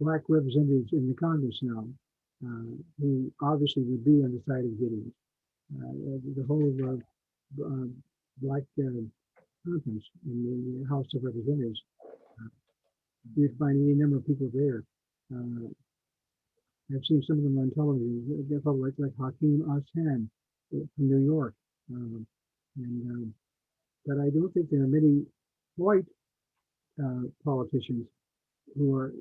Black representatives in the Congress now who obviously would be on the side of Giddings. The whole Black conference in the House of Representatives, you'd find any number of people there. I've seen some of them on television. They're probably like Hakeem Ashan from New York. But I don't think there are many white politicians who are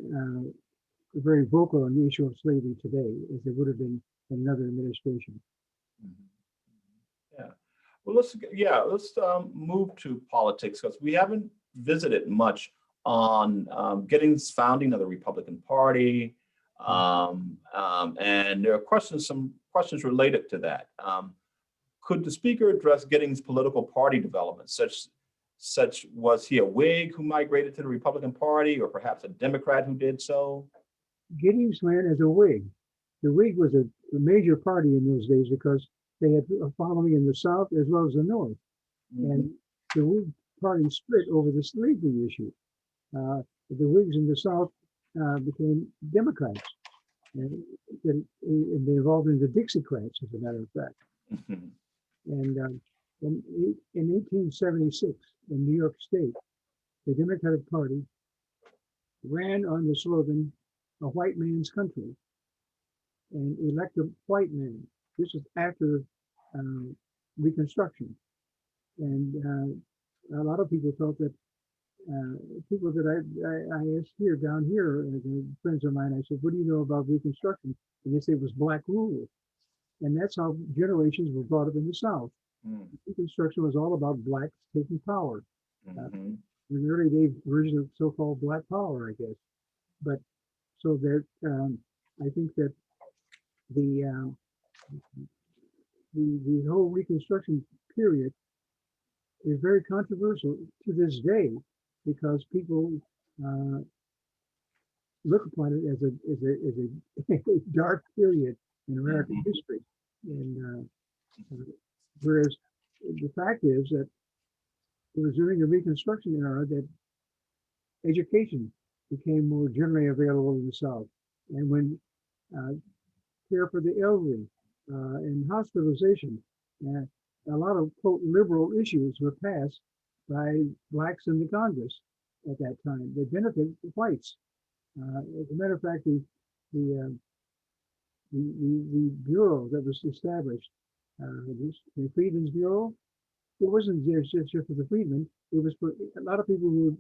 very vocal on the issue of slavery today, as there would have been in another administration. Yeah. Well, let's move to politics, because we haven't visited much on Giddings' founding of the Republican Party, and there are some questions related to that. Could the speaker address Giddings' political party development, such was he a Whig who migrated to the Republican Party, or perhaps a Democrat who did so? Giddings ran as a Whig. The Whig was a major party in those days because they had a following in the South as well as the North. And the Whig party split over the slavery issue. The Whigs in the South became Democrats, and they evolved into Dixiecrats, as a matter of fact. And in 1876, in New York State, the Democratic Party ran on the slogan, "A white man's country," and elected a white man. This is after Reconstruction. And a lot of people felt that people that I asked down here, friends of mine, I said, "What do you know about Reconstruction?" And they say it was black rule. And that's how generations were brought up in the South. Reconstruction was all about blacks taking power. In the early days, version of so-called black power, I guess. But so that I think that the whole Reconstruction period is very controversial to this day, because people look upon it as a dark period in American history. And whereas the fact is that it was during the Reconstruction era that education became more generally available in the South. And when care for the elderly and hospitalization, a lot of, quote, liberal issues were passed by blacks in the Congress at that time. They benefited the whites. As a matter of fact, the bureau that was established, the Freedmen's Bureau, it wasn't just for the freedmen. It was for a lot of people who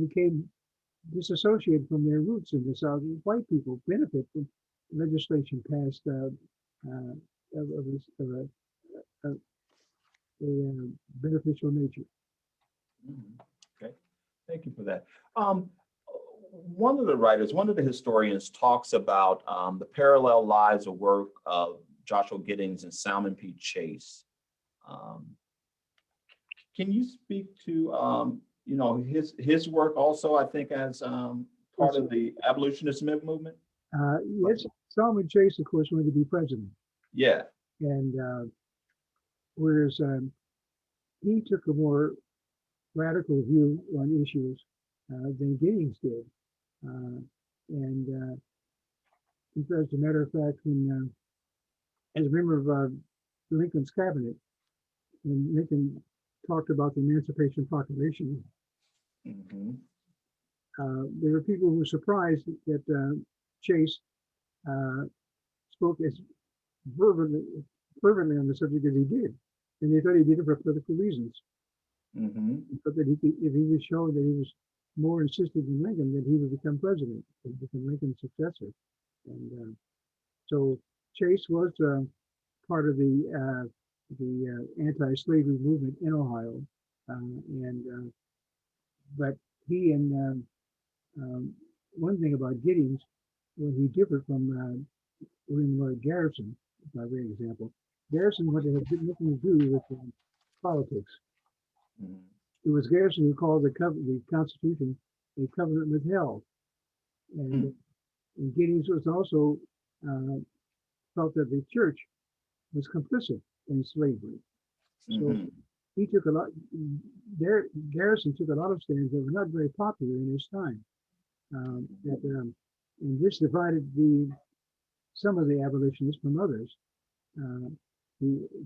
became disassociated from their roots in the South. White people benefit from legislation passed of a beneficial nature. Okay, thank you for that. One of the historians talks about the parallel lives of work of Joshua Giddings and Salmon P. Chase. Can you speak to his work also, I think, as part of the abolitionist movement? Yes, Salmon Chase, of course, wanted to be president. Yeah. And whereas he took a more radical view on issues than Giddings did. In fact, as a matter of fact, when as a member of Lincoln's cabinet, when Lincoln talked about the Emancipation Proclamation, there were people who were surprised that Chase spoke as fervently on the subject as he did, and they thought he did it for political reasons. But that if he was showing that he was more insistent than Lincoln, that he would become president and become Lincoln's successor. And so Chase was part of the anti-slavery movement in Ohio, but he and one thing about Giddings, when he differed from William Lloyd Garrison, by way of example, Garrison wanted to have nothing to do with politics. It was Garrison who called the Constitution a covenant with hell, and Giddings was also felt that the church was complicit in slavery. So he took a lot. Garrison took a lot of stands that were not very popular in his time. And this divided some of the abolitionists from others.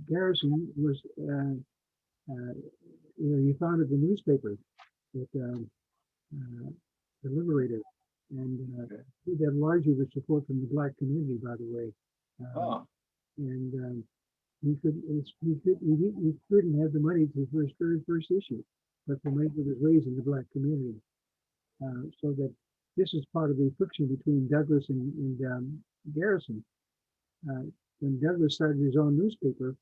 Garrison was, he founded the newspaper with the Liberator, and he had largely with support from the Black community, by the way. And he couldn't have the money for his very first issue, but the money that was raised in the Black community. So that this is part of the friction between Douglas and Garrison. When Douglas started his own newspaper,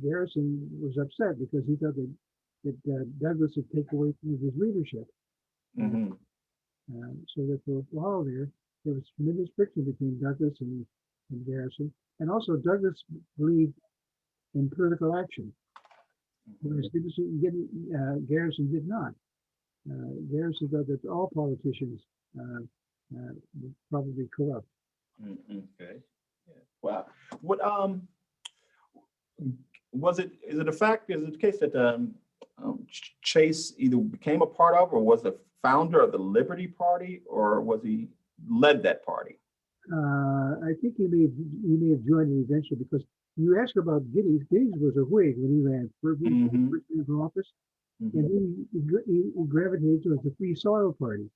Garrison was upset because he thought that Douglas would take away from his leadership. So that for a while there was tremendous friction between Douglas and Garrison. And also Douglas believed in political action, whereas Garrison did not. Garrison thought that all politicians were probably corrupt. Okay. Yeah. Wow. What is it the case that Chase either became a part of or was the founder of the Liberty Party, or was he led that party? I think he may have joined it eventually, because you ask about Giddings. Giddings was a Whig when he ran for office, and he gravitated towards the Free Soil Party,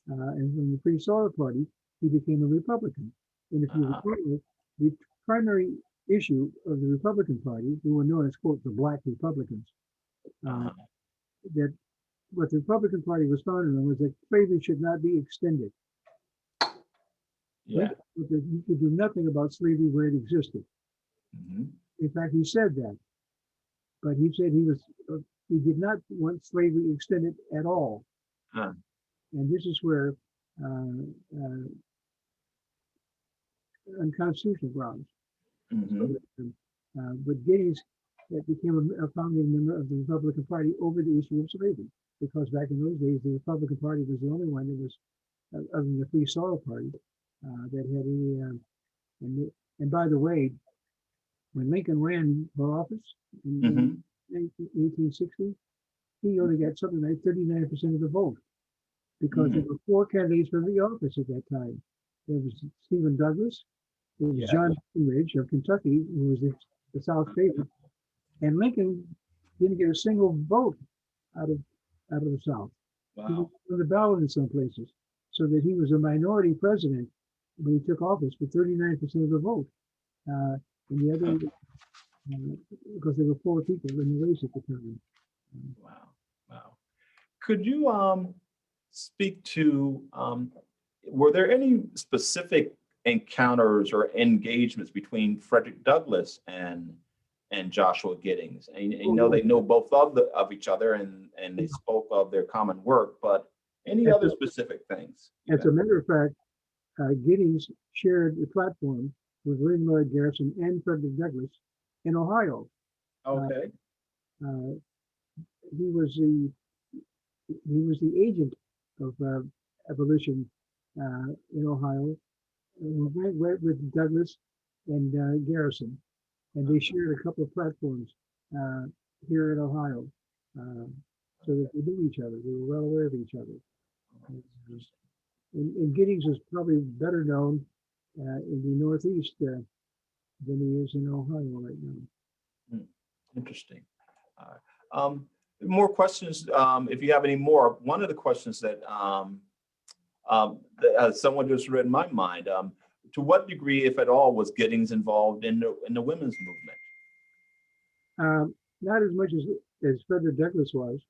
and from the Free Soil Party he became a Republican. And if you recall, the primary issue of the Republican Party, who were known as, quote, the Black Republicans, that what the Republican Party was founded on was that slavery should not be extended. Yeah. You could do nothing about slavery where it existed. In fact, he said that. But he said he did not want slavery extended at all. And this is where unconstitutional grounds. But Giddings became a founding member of the Republican Party over the issue of slavery, because back in those days, the Republican Party was the only one that was, other than the Free Soil Party, that had any. And by the way, when Lincoln ran for office in 1860, he only got something like 39% of the vote, because there were 4 candidates for the office at that time. There was Stephen Douglas, there was John Breckinridge of Kentucky, who was the South favorite, and Lincoln didn't get a single vote out of the South. He was on the ballot in some places, so that he was a minority president when he took office with 39% of the vote. And the other, because there were 4 people in the race at the time. Wow. Could you speak to, were there any specific encounters or engagements between Frederick Douglass and Joshua Giddings? And you know, they know both of each other, and they spoke of their common work, but any other specific things? As a matter of fact, Giddings shared a platform with William Lloyd Garrison and Frederick Douglass in Ohio. Okay. He was the agent of abolition in Ohio, right with Douglas and Garrison, and they shared a couple of platforms here in Ohio, so that they knew each other. They were well aware of each other. And Giddings is probably better known in the Northeast than he is in Ohio right now. Interesting. More questions, if you have any more. One of the questions that someone just read in my mind, to what degree, if at all, was Giddings involved in the women's movement? Not as much as Frederick Douglass was.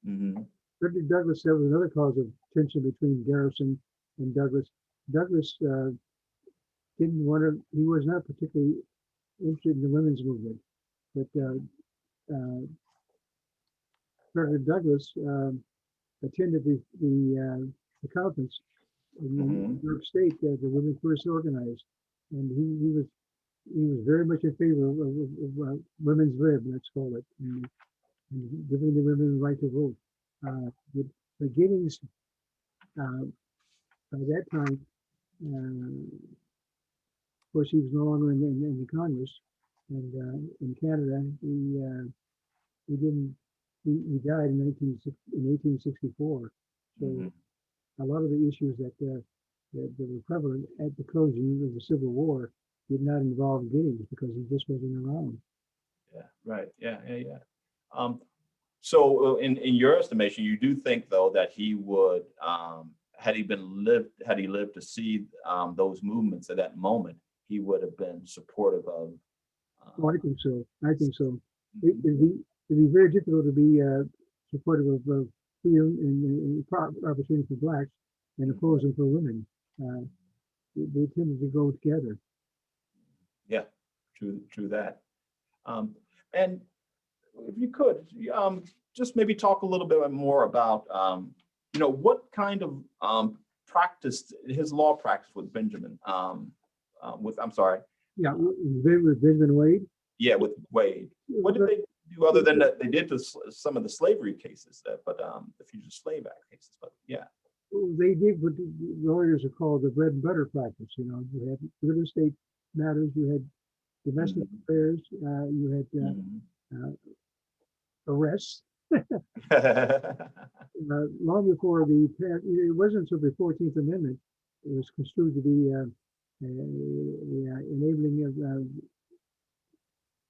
Mm-hmm. Frederick Douglass, there was another cause of tension between Garrison and Douglass. Douglass didn't want to, he was not particularly interested in the women's movement, but Frederick Douglass attended the conference in New York State that the women first organized, and he was very much in favor of women's lib, let's call it, and giving the women the right to vote. The Giddings, by that time, of course, he was no longer in the Congress, and in Canada, he didn't. He died in 1864. So a lot of the issues that were prevalent at the closing of the Civil War did not involve Giddings because he just wasn't around. Yeah, right. Yeah. So in your estimation, you do think, though, that he would, had he lived to see those movements at that moment, he would have been supportive of. Oh, I think so. It'd be very difficult to be supportive of freedom and opportunity for blacks and opposing for women. They tended to go together. Yeah, true that. And if you could, just maybe talk a little bit more about, what kind of practice, his law practice with Benjamin, I'm sorry. Yeah, with Benjamin Wade. Yeah, with Wade. What did they do other than that? They did some of the slavery cases, but the Fugitive Slave Act cases. But yeah, they did what the lawyers are called the bread and butter practice. You had real estate matters, you had domestic affairs, you had arrests. Long before it wasn't until the 14th Amendment it was construed to be enabling of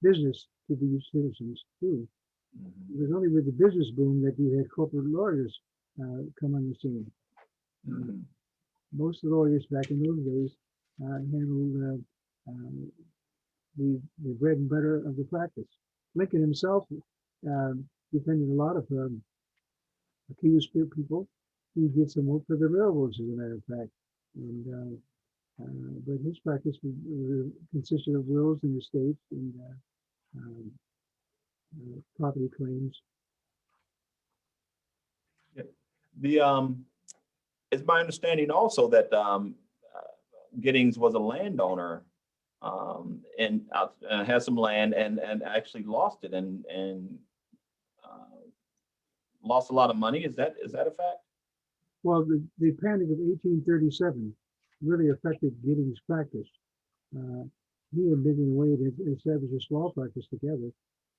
business to be citizens too. It was only with the business boom that you had corporate lawyers come on the scene. Most of the lawyers back in those days handled the bread and butter of the practice. Lincoln himself defended a lot of accused people. He did some work for the railroads, as a matter of fact. And but his practice consisted of wills and estates and property claims. It's my understanding also that Giddings was a landowner and has some land and actually lost it and lost a lot of money. Is that a fact? Well, the Panic of 1837 really affected Giddings' practice. He and Benjamin Wade had established a law practice together,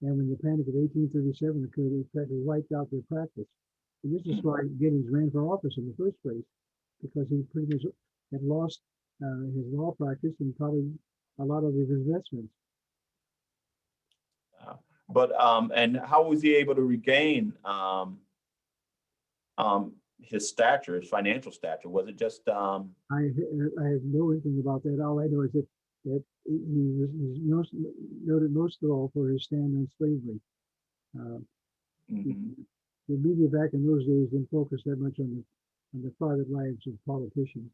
and when the Panic of 1837 occurred, it practically wiped out their practice. And this is why Giddings ran for office in the first place, because he pretty much had lost his law practice and probably a lot of his investments. But and how was he able to regain his stature, his financial stature? Was it just? I have no inkling about that. All I know is that he was noted most of all for his stand on slavery. The media back in those days didn't focus that much on the private lives of politicians.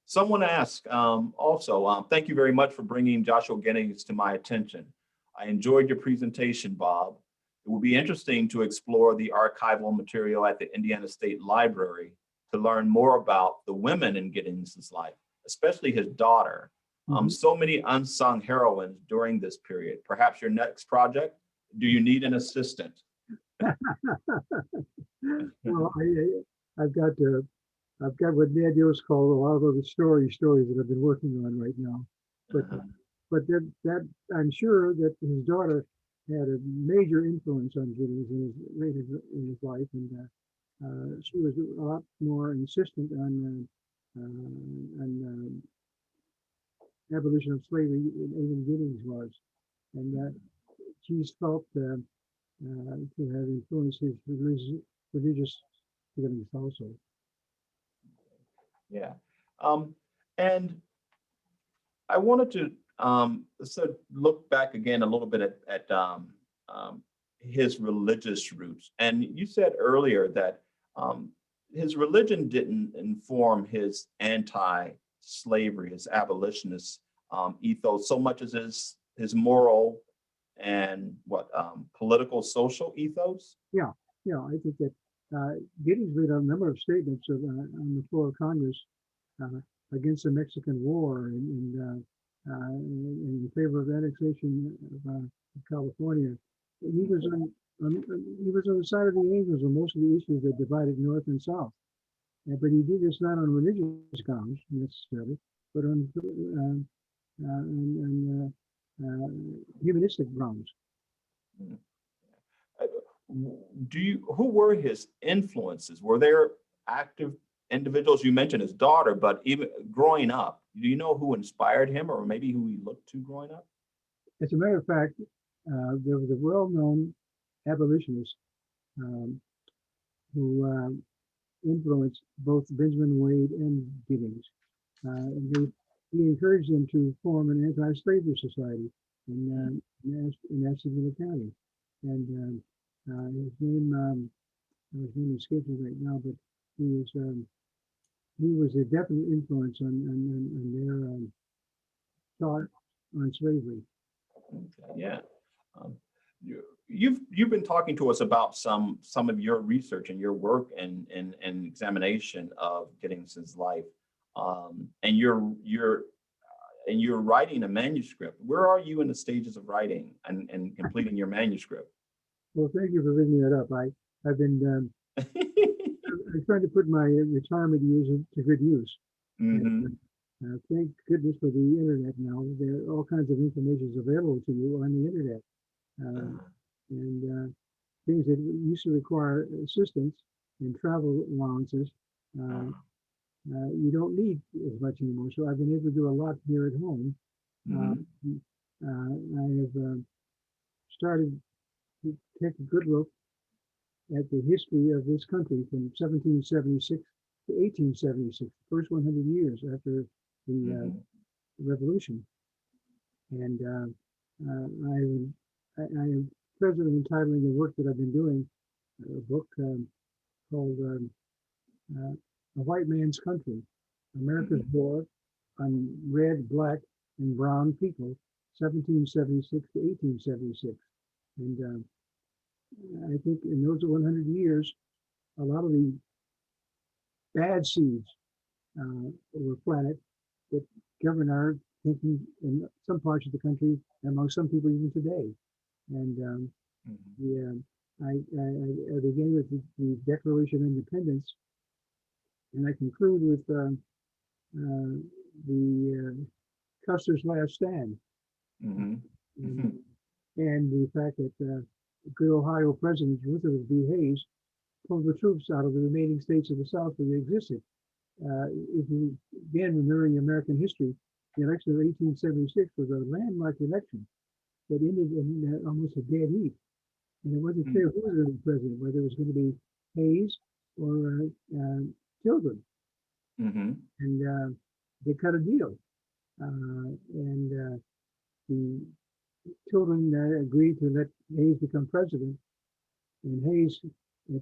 Someone asked also, thank you very much for bringing Joshua Giddings to my attention. I enjoyed your presentation, Bob. It will be interesting to explore the archival material at the Indiana State Library to learn more about the women in Giddings' life, especially his daughter. So many unsung heroines during this period. Perhaps your next project, do you need an assistant? Well, I've got what Ned Yost called a lot of the stories that I've been working on right now. But that I'm sure that his daughter had a major influence on Giddings in his life, and she was a lot more insistent on abolition of slavery than even Giddings was, and she's felt to have influenced his religious feelings also. Yeah. And I wanted to look back again a little bit at his religious roots. And you said earlier that his religion didn't inform his anti-slavery, his abolitionist ethos so much as his moral and political, social ethos. Yeah, I think that Giddings made a number of statements on the floor of Congress against the Mexican War and in favor of annexation of California. He was on the side of the Angels on most of the issues that divided North and South. But he did this not on religious grounds necessarily, but on humanistic grounds. Who were his influences? Were there active individuals? You mentioned his daughter, but even growing up, do you know who inspired him or maybe who he looked to growing up? As a matter of fact, there was a well-known abolitionist who influenced both Benjamin Wade and Giddings. And he encouraged them to form an anti-slavery society in Ashtabula County. And his name escapes me right now, but he was a definite influence on their thought on slavery. Okay, yeah. You've been talking to us about some of your research and your work and examination of Giddings' life, and you're writing a manuscript. Where are you in the stages of writing and completing your manuscript? Well, thank you for bringing that up. I've been I'm trying to put my retirement years to good use. Mm-hmm. And, thank goodness for the internet now. There are all kinds of information is available to you on the internet. And things that used to require assistance and travel allowances, you don't need as much anymore. So I've been able to do a lot here at home. Mm-hmm. I have started to take a good look at the history of this country from 1776 to 1876, the first 100 years after the revolution. And I am presently entitling the work that I've been doing a book called A White Man's Country, America's War on Red, Black, and Brown People, 1776 to 1876. And I think in those 100 years, a lot of the bad seeds were planted that govern our thinking in some parts of the country and among some people even today. And I begin with the Declaration of Independence, and I conclude with the Custer's Last Stand. And the fact that good Ohio President Rutherford B. Hayes pulled the troops out of the remaining states of the South where they existed. If you again remember in American history, the election of 1876 was a landmark election that ended in almost a dead heat. And it wasn't clear who was going to be president, whether it was going to be Hayes or Tilden. And they cut a deal. And the Tilden agreed to let Hayes become president, and Hayes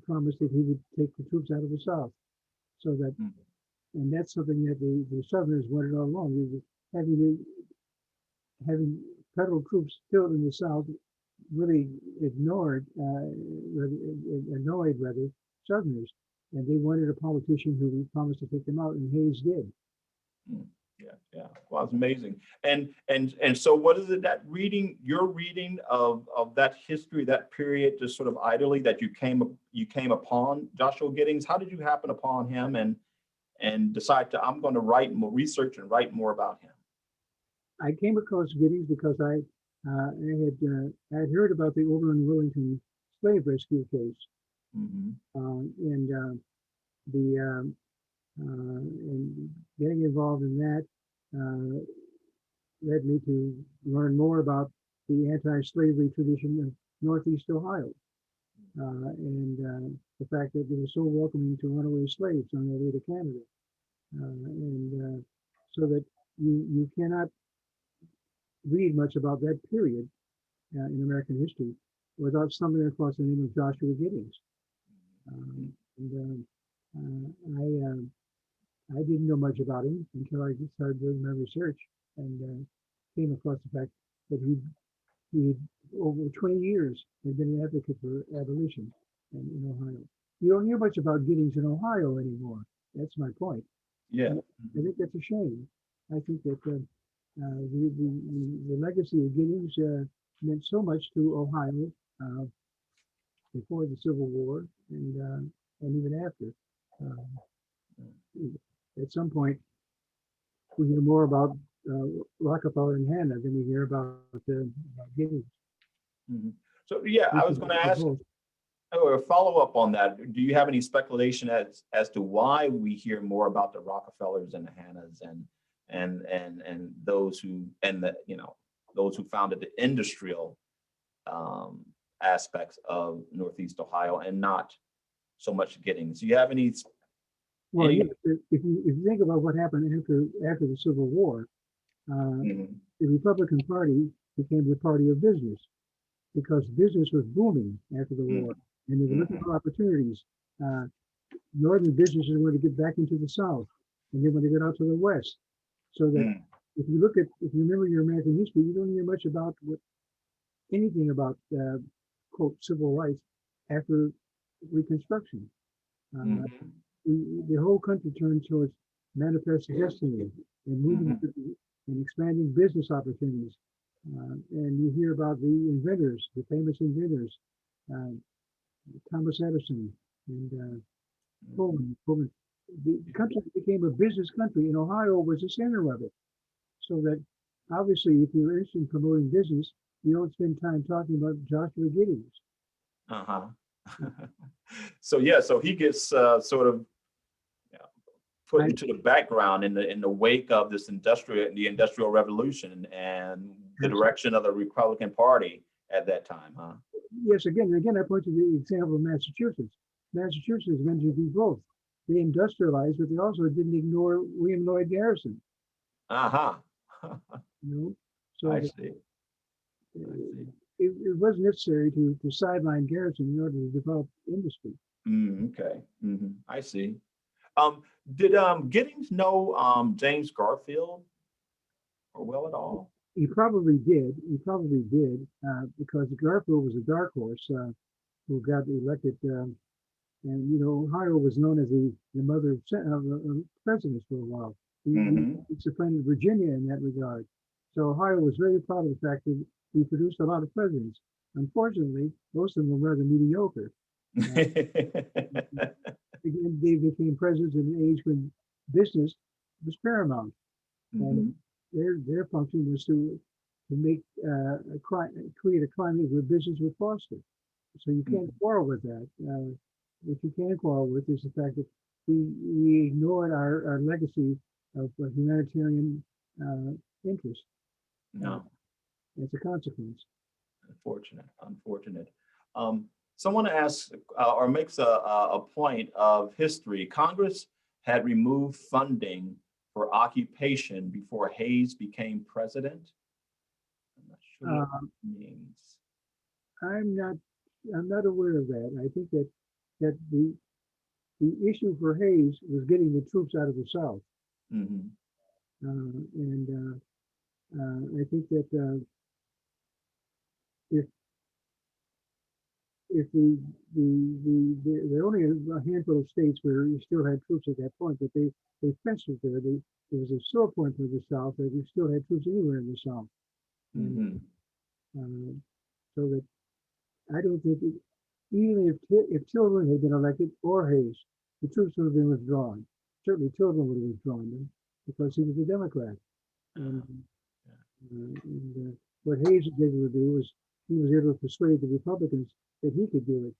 promised that he would take the troops out of the South. So that, and that's something that the Southerners wanted all along. Having federal troops still in the South really annoyed Southerners, and they wanted a politician who promised to take them out, and Hayes did. Yeah. Well, it's amazing. And so what is it that your reading of that history, that period, just sort of idly that you came upon Joshua Giddings? How did you happen upon him and decide I'm going to write more research and write more about him? I came across Giddings because I had heard about the Oberlin Wellington slave rescue case, and getting involved in that led me to learn more about the the anti-slavery tradition of Northeast Ohio. The fact that they were so welcoming to runaway slaves on their way to Canada. So that you cannot read much about that period in American history without stumbling across the name of Joshua Giddings. I didn't know much about him until I started doing my research and came across the fact that he over 20 years had been an advocate for abolition in Ohio. You don't hear much about Giddings in Ohio anymore. That's my point. Yeah. I think that's a shame. I think that the legacy of Giddings meant so much to Ohio before the Civil War and even after. At some point, we hear more about Rockefeller and Hanna than we hear about Giddings. Mm-hmm. So yeah, I was going to ask a follow up on that. Do you have any speculation as to why we hear more about the Rockefellers and the Hannas and those who those who founded the industrial aspects of Northeast Ohio and not so much Giddings? Do you have any? Well, yeah, if you think about what happened after the Civil War, the Republican Party became the party of business because business was booming after the war, and they were looking for opportunities. Northern businesses wanted to get back into the South, and they want to get out to the West. So that if you remember your American history, you don't hear much about anything about quote civil rights after Reconstruction. The whole country turned towards manifest destiny and moving and expanding business opportunities. And you hear about the inventors, the famous inventors, Thomas Edison and Pullman. The country became a business country, and Ohio was the center of it. So that obviously, if you're interested in promoting business, you don't spend time talking about Joshua Giddings. So yeah, so he gets sort of put into the background in the wake of this the Industrial Revolution and the direction of the Republican Party at that time, huh? Yes, again, I point to the example of Massachusetts. Massachusetts meant to do both. They industrialized, but they also didn't ignore William Lloyd Garrison. So I see. It wasn't necessary to sideline Garrison in order to develop industry. Okay. I see. Did Giddings know James Garfield or well at all? He probably did. Because Garfield was a dark horse who got elected. And Ohio was known as the mother of presidents for a while. He supplanted Virginia in that regard. So Ohio was very proud of the fact that we produced a lot of presidents. Unfortunately, most of them were rather mediocre. They became presidents in an age when business was paramount, and their function was to make create a climate where business would foster. So you can't quarrel with that. What you can quarrel with is the fact that we ignored our legacy of humanitarian interest. No, as a consequence. Unfortunate. Someone asks or makes a point of history. Congress had removed funding for occupation before Hayes became president. I'm not sure what that means. I'm not aware of that. I think that the issue for Hayes was getting the troops out of the South. I think that if there were only a handful of states where you still had troops at that point, but they fenced it there. There was a sore point for the South that we still had troops anywhere in the South. So that I don't think even if Tilden had been elected or Hayes, the troops would have been withdrawn. Certainly Tilden would have withdrawn them because he was a Democrat. What Hayes was able to do was he was able to persuade the Republicans that he could do it,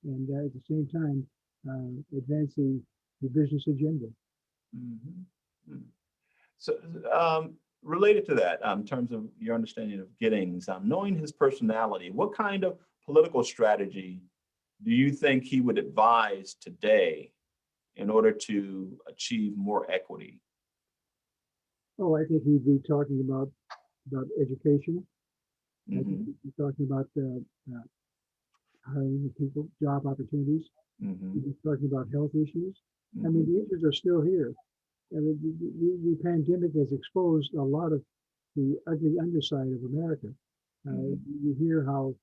and at the same time advance the business agenda. So Related to that, in terms of your understanding of Giddings, knowing his personality, what kind of political strategy do you think he would advise today in order to achieve more equity? Oh, I think he'd be talking about education. I think Mm-hmm. he'd be talking about uh, hiring people, job opportunities. Mm-hmm. He'd be talking about health issues. I mean, Mm-hmm. the issues are still here. I mean, the pandemic has exposed a lot of the ugly underside of America. Mm-hmm. You hear how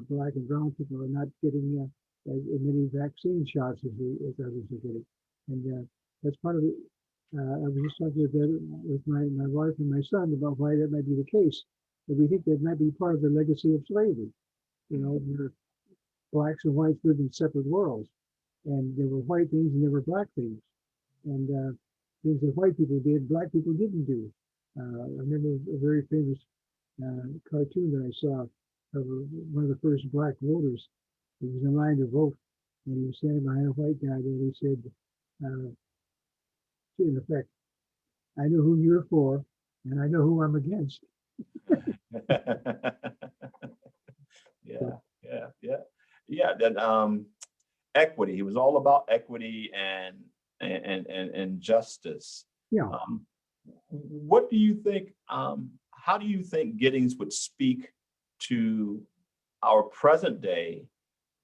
black and brown people are not getting as many vaccine shots as others are getting, and that's part of it. I was just talking with my wife and my son about why that might be the case. But we think that might be part of the legacy of slavery. You know, where blacks and whites lived in separate worlds, and there were white things and there were black things, and things that white people did, black people didn't do. I remember a very famous cartoon that I saw of one of the first black voters. He was in line to vote, and he was standing behind a white guy, and he said, uh, in effect, "I know who you're for, and I know who I'm against." Yeah, So, yeah. That equity. He was all about equity and justice. yeah, Um, what do you think? How do you think Giddings would speak to our present day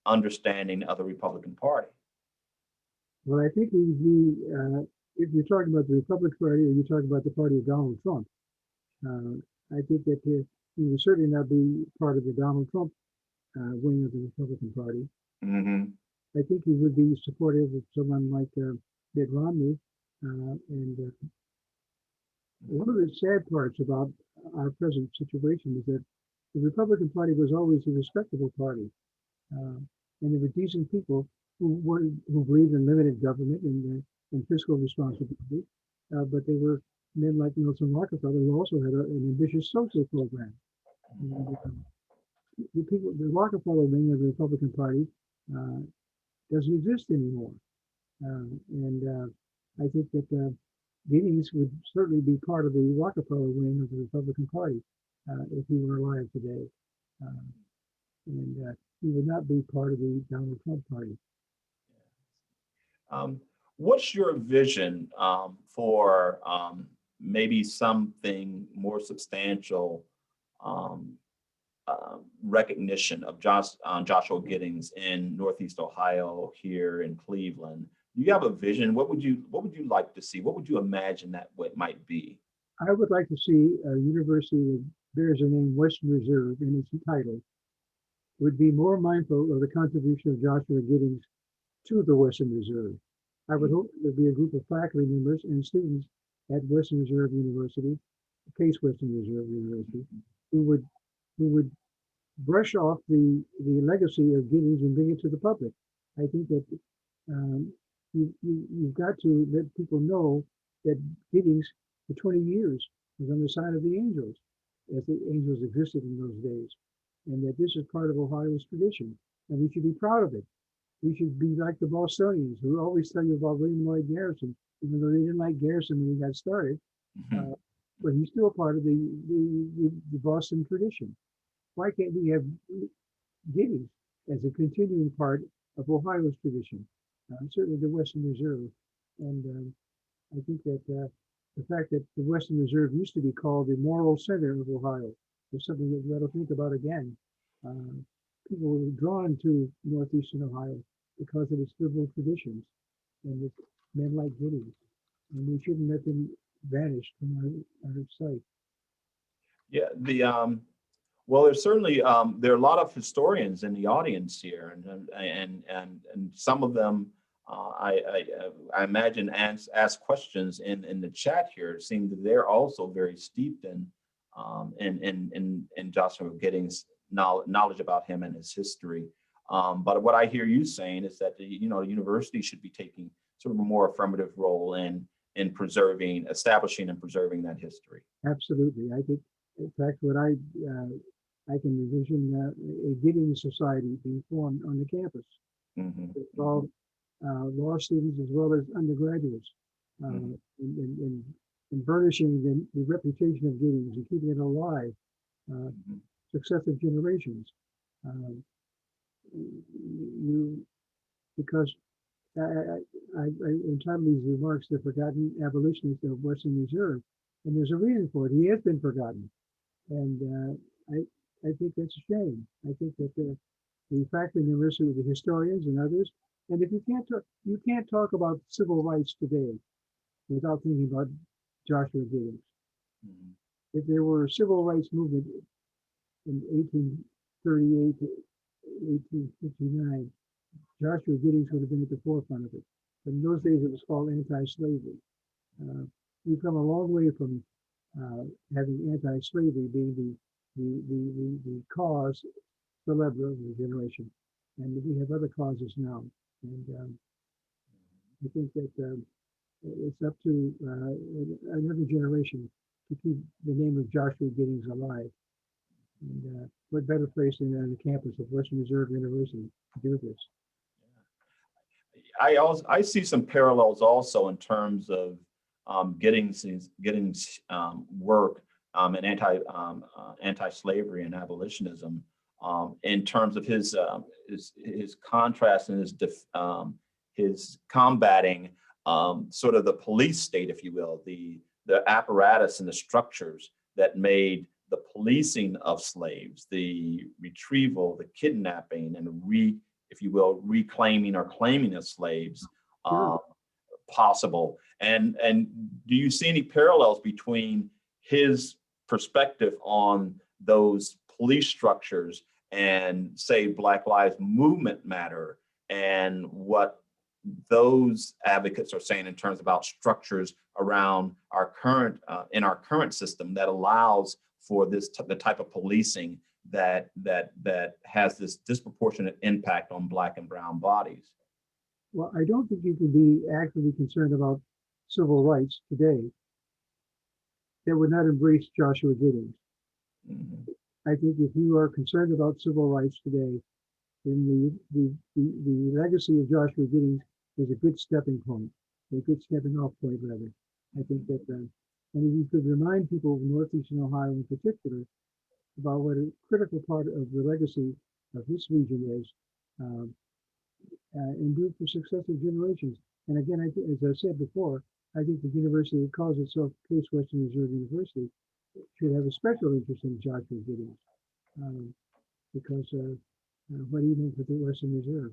understanding of the Republican Party? well, I think if you're talking about the Republican Party or you're talking about the party of Donald Trump, uh, I think that he would certainly not be part of the Donald Trump wing of the Republican Party. Mm-hmm. I think he would be supportive of someone like Mitt Romney. And one of the sad parts about our present situation is that the Republican Party was always a respectable party, uh, and there were decent people who believed in limited government and fiscal responsibility. But they were men like Nelson Rockefeller who also had an ambitious social program. And, the Rockefeller wing of the Republican Party uh, doesn't exist anymore. And I think that Giddings would certainly be part of the Rockefeller wing of the Republican Party if he were alive today. Uh, and he would not be part of the Donald Trump party. Um, what's your vision for maybe something more substantial um, recognition of Joshua Giddings in Northeast Ohio, here in Cleveland? Do you have a vision? What would you like to see? What would you imagine that what might be? I would like to see a university that bears the name Western Reserve in its title would be more mindful of the contribution of Joshua Giddings to the Western Reserve. I would hope there'd be a group of faculty members and students at Western Reserve University, Case Western Reserve University, who would brush off the legacy of Giddings and bring it to the public. I think that um, you've got to let people know that Giddings for 20 years was on the side of the Angels, as the Angels existed in those days, and that this is part of Ohio's tradition, and we should be proud of it. We should be like the Bostonians, who always tell you about William Lloyd Garrison, even though they didn't like Garrison when he got started, Mhm. but he's still part of the Boston tradition. Why can't we have Giddings as a continuing part of Ohio's tradition? Certainly the Western Reserve. And I think that the fact that the Western Reserve used to be called the moral center of Ohio is something that we ought to think about again. Uh, People were drawn to Northeastern Ohio because of its liberal traditions and its men like Giddings. And we shouldn't let them vanish from our sight. Yeah, well, there's certainly there are a lot of historians in the audience here, and some of them I imagine ask questions in the chat here. It seems that they're also very steeped in Joshua Giddings' knowledge about him and his history. But what I hear you saying is that the university should be taking sort of a more affirmative role in establishing and preserving that history. Absolutely. I think, in fact, what I can envision a Giddings Society being formed on the campus. Mm-hmm. Involve law students as well as undergraduates, Mm-hmm. and and burnishing the reputation of Giddings and keeping it alive, successive generations. Because I entitled these remarks, The Forgotten Abolitionist of Western Reserve, and there's a reason for it. He has been forgotten. And I think that's a shame. I think that the faculty of the university, the historians and others, and if you can't talk about civil rights today without thinking about Joshua Giddings. If there were a civil rights movement in 1838 to 1859, Joshua Giddings would have been at the forefront of it. But in those days, it was called anti-slavery. We've come a long way from having anti-slavery being the cause célèbre of the generation, and we have other causes now. And I think that it's up to another generation to keep the name of Joshua Giddings alive. And what better place than on the campus of Western Reserve University to do this? I see some parallels also in terms of Giddings' work in anti-slavery and abolitionism, in terms of his contrast and his combating sort of the police state, if you will, the apparatus and the structures that made the policing of slaves, the retrieval, the kidnapping, and if you will, reclaiming or claiming of slaves possible. And do you see any parallels between his perspective on those police structures and, say, Black Lives Movement matter, and what those advocates are saying in terms about structures around our current in our current system that allows for the type of policing that has this disproportionate impact on Black and brown bodies? Well, I don't think you can be actively concerned about civil rights today that would not embrace Joshua Giddings. I think if you are concerned about civil rights today, then the legacy of Joshua Giddings is a good stepping point, a good stepping off point, rather. I think that, and if you could remind people of Northeastern Ohio in particular about what a critical part of the legacy of this region is, and do it for successive generations. And again, as I said before, I think the university that calls itself Case Western Reserve University should have a special interest in Joshua Giddings, because what he meant for the Western Reserve.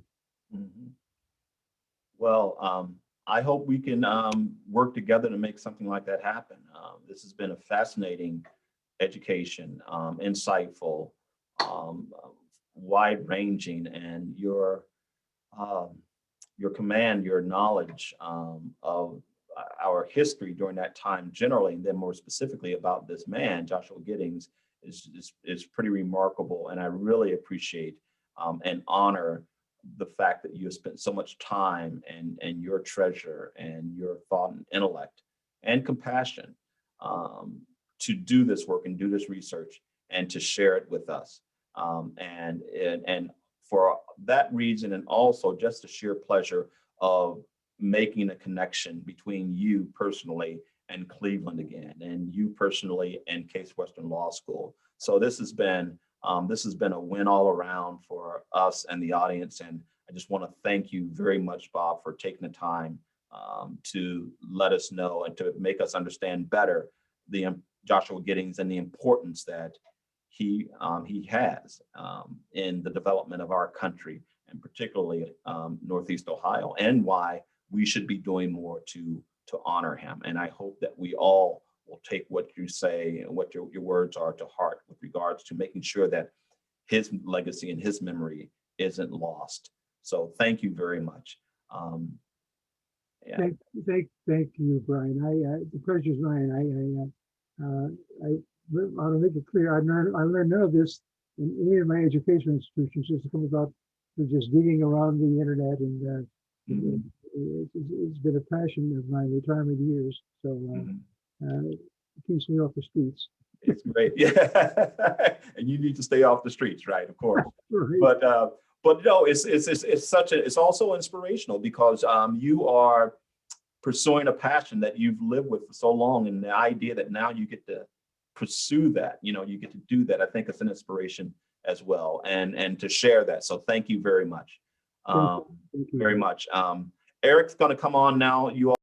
Well, I hope we can work together to make something like that happen. This has been a fascinating education, insightful, wide-ranging, and your command, your knowledge of our history during that time generally, and then more specifically about this man, Joshua Giddings, is pretty remarkable. And I really appreciate and honor the fact that you have spent so much time and your treasure and your thought and intellect and compassion to do this work and do this research and to share it with us. And for that reason, and also just the sheer pleasure of making a connection between you personally and Cleveland again, and you personally and Case Western Law School. So this has been a win all around for us and the audience. And I just want to thank you very much, Bob, for taking the time to let us know and to make us understand better the Joshua Giddings and the importance that he has in the development of our country, and particularly Northeast Ohio, and why we should be doing more to honor him. And I hope that we all will take what you say and what your words are to heart with regards to making sure that his legacy and his memory isn't lost. So thank you very much. Thank you, Brian. The pleasure's mine. I want to make it clear, I learned none of this in any of my educational institutions. It's come about through just digging around the internet, and it's been a passion of my retirement years. So it keeps me off the streets. It's great, yeah. And you need to stay off the streets, right? Of course. Right. But no, it's also inspirational because you are pursuing a passion that you've lived with for so long, and the idea that now you get to pursue that, you know, you get to do that. I think it's an inspiration as well, and to share that. So thank you very much. Thank you. Very much. Eric's going to come on now. You all